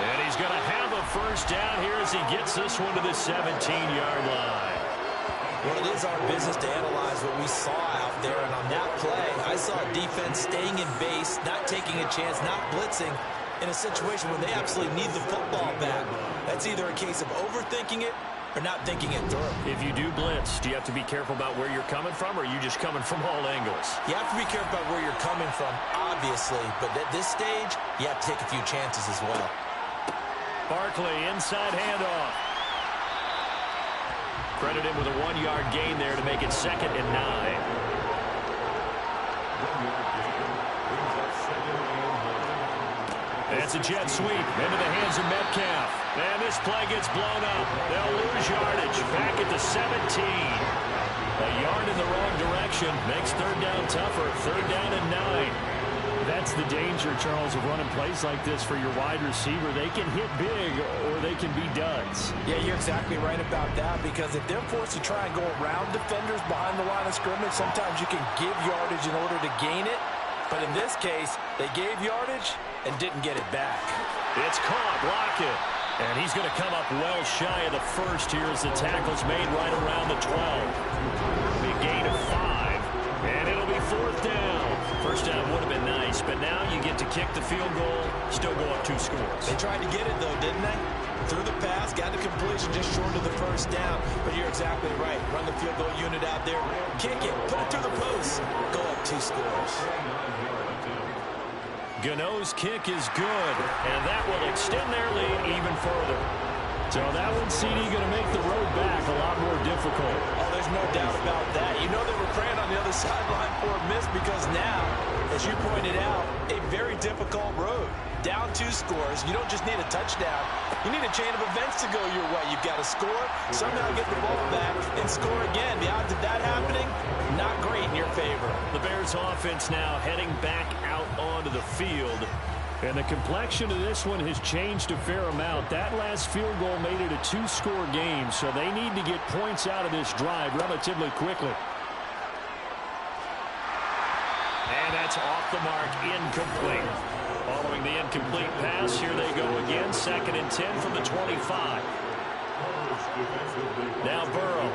And he's going to have a 1st down here as he gets this one to the 17-yard line. Well, it is our business to analyze what we saw out there, and on that play, I saw a defense staying in base, not taking a chance, not blitzing, in a situation where they absolutely need the football back. That's either a case of overthinking it or not thinking it through. If you do blitz, do you have to be careful about where you're coming from, or are you just coming from all angles? You have to be careful about where you're coming from, obviously, but at this stage, you have to take a few chances as well. Barkley, inside handoff. Credit him with a 1-yard gain there to make it 2nd and 9. It's a jet sweep into the hands of Metcalf. And this play gets blown up. They'll lose yardage. Back at the 17. A yard in the wrong direction makes 3rd down tougher. 3rd down and 9. That's the danger, Charles, of running plays like this for your wide receiver. They can hit big or they can be duds. Yeah, you're exactly right about that, because if they're forced to try and go around defenders behind the line of scrimmage, sometimes you can give yardage in order to gain it. But in this case, they gave yardage and didn't get it back. It's caught. Block it. And he's going to come up well shy of the first here as the tackle's made right around the 12. Big gain of 5. And it'll be 4th down. First down would have been nice, but now you get to kick the field goal, still go up 2 scores. They tried to get it, though, didn't they? Threw the pass, got the completion just short of the first down. But you're exactly right. Run the field goal unit out there. Kick it. Put it through the post. Go up 2 scores. Gano's kick is good, and that will extend their lead even further. So that one's CD going to make the road back a lot more difficult. Oh, there's no doubt about that. You know they were praying on the other sideline for a miss, because now, as you pointed out, a very difficult road. Down 2 scores. You don't just need a touchdown. You need a chain of events to go your way. You've got to score, somehow get the ball back, and score again. The odds of that happening, not great in your favor. The Bears offense now heading back out onto the field. And the complexion of this one has changed a fair amount. That last field goal made it a 2-score game, so they need to get points out of this drive relatively quickly. And that's off the mark, incomplete. Following the incomplete pass, here they go again. 2nd and 10 from the 25. Now Burrow.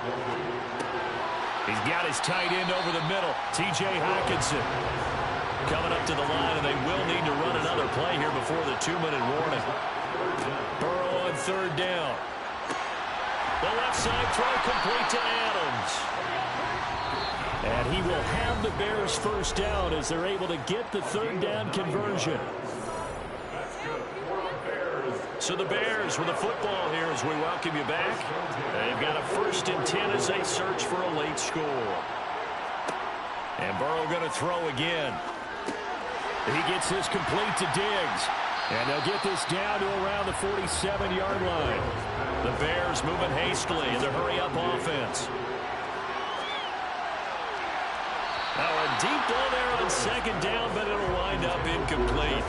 He's got his tight end over the middle, T.J. Hockenson. Coming up to the line, and they will need to run another play here before the 2-minute warning. Burrow on 3rd down. The left side throw complete to Adams. And he will have the Bears' 1st down as they're able to get the 3rd down conversion. So the Bears with the football here as we welcome you back. They've got a 1st and 10 as they search for a late score. And Burrow going to throw again. He gets this complete to Diggs. And they'll get this down to around the 47-yard line. The Bears moving hastily in the hurry-up offense. Now a deep ball there on 2nd down, but it'll wind up incomplete.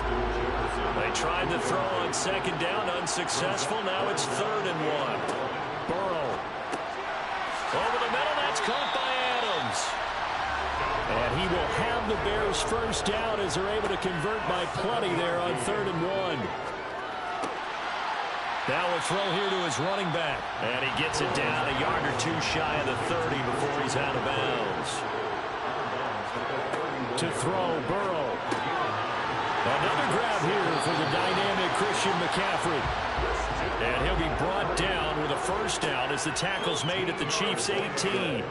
They tried to throw on 2nd down, unsuccessful. Now it's 3rd and 1. Burrow. Over the middle, that's caught by Adams. And he will have the Bears' 1st down as they're able to convert by plenty there on 3rd and 1. Now a throw here to his running back. And he gets it down a yard or 2 shy of the 30 before he's out of bounds. To throw, Burrow. Another grab here for the dynamic Christian McCaffrey. And he'll be brought down with a 1st down as the tackle's made at the Chiefs' 18.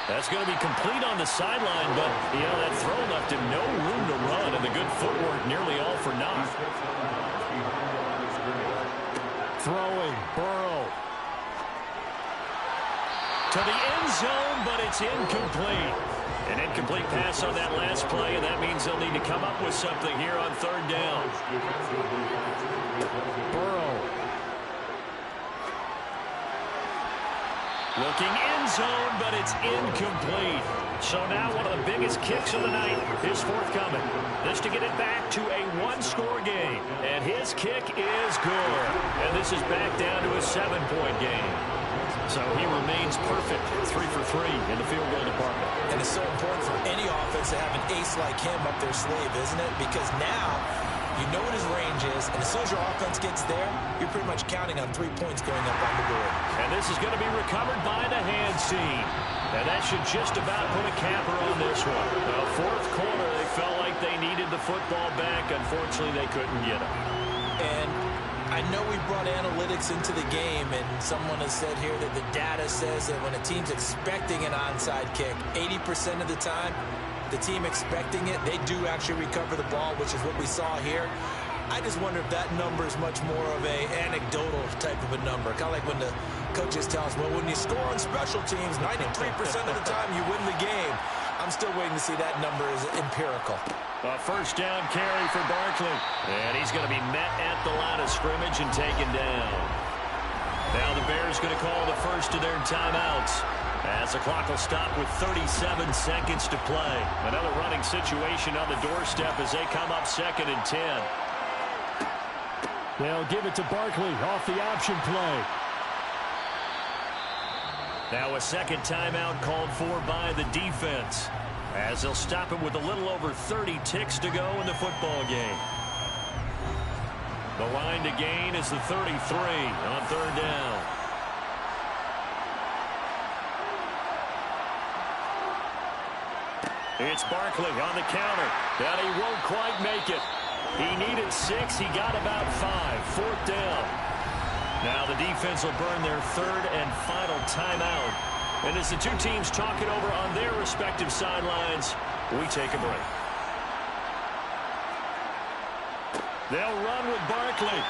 That's going to be complete on the sideline, but, you know, that throw left him no room to run, and the good footwork nearly all for naught. Throwing, Burrow. To the end zone, but it's incomplete. An incomplete pass on that last play, and that means they'll need to come up with something here on 3rd down. Burrow. Looking end zone, but it's incomplete. So now one of the biggest kicks of the night is forthcoming. This to get it back to a 1-score game. And his kick is good. And this is back down to a 7-point game. So he remains perfect, 3 for 3 in the field goal department. And it's so important for any offense to have an ace like him up their sleeve, isn't it? Because now you know what his range is, and as soon as your offense gets there, you're pretty much counting on 3 points going up on the board. And this is going to be recovered by the hands team. And that should just about put a capper on this one. The 4th quarter, they felt like they needed the football back. Unfortunately, they couldn't get it. And I know we brought analytics into the game, and someone has said here that the data says that when a team's expecting an onside kick, 80% of the time, the team expecting it, they do actually recover the ball, which is what we saw here. I just wonder if that number is much more of a anecdotal type of a number. Kind of like when the coaches tell us, well, when you score on special teams, 93% of the time you win the game. I'm still waiting to see that number is empirical. A first down carry for Barkley. And he's going to be met at the line of scrimmage and taken down. Now the Bears going to call the first of their timeouts, as the clock will stop with 37 seconds to play. Another running situation on the doorstep as they come up 2nd and 10. They'll give it to Barkley off the option play. Now a second timeout called for by the defense, as they'll stop it with a little over 30 ticks to go in the football game. The line to gain is the 33 on 3rd down. It's Barkley on the counter, and he won't quite make it. He needed 6. He got about 5. 4th down. Now the defense will burn their 3rd and final timeout. And as the two teams talk it over on their respective sidelines, we take a break. They'll run with Barkley.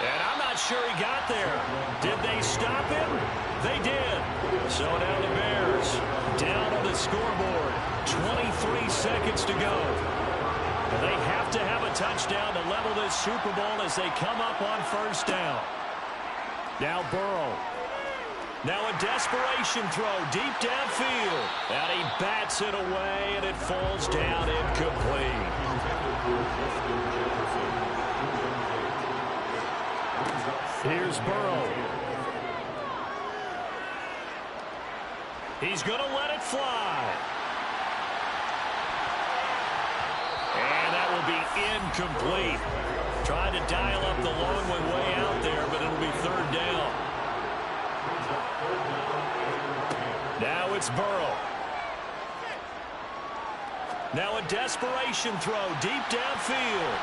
And I'm not sure he got there. Did they stop him? They did. So now the Bears down on the scoreboard. 23 seconds to go. And they have to have a touchdown to level this Super Bowl as they come up on 1st down. Now Burrow. Now a desperation throw deep downfield. And he bats it away, and it falls down incomplete. Here's Burrow. He's going to let it fly. And that will be incomplete. Trying to dial up the long one way out there, but it'll be 3rd down. Now it's Burrow. Now a desperation throw deep downfield.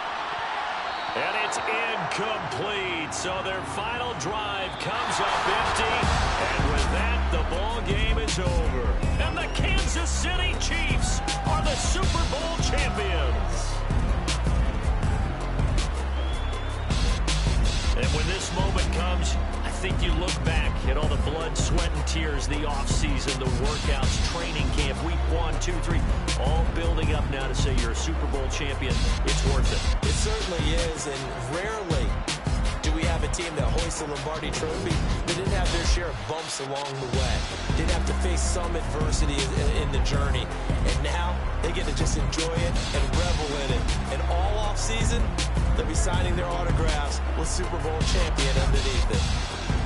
And it's incomplete. So their final drive comes up empty. And with that, the ball game is over. And the Kansas City Chiefs are the Super Bowl champions. And when this moment comes, I think you look back at all the blood, sweat, and tears, the offseason, the workouts, training camp, week 1, 2, 3, all building up now to say you're a Super Bowl champion. It's worth it. It certainly is, and rarely do we have a team that hoists the Lombardi Trophy that didn't have their share of bumps along the way. Didn't have to face some adversity in the journey. And now they get to just enjoy it and revel in it. And all offseason, they'll be signing their autographs with Super Bowl champion underneath it.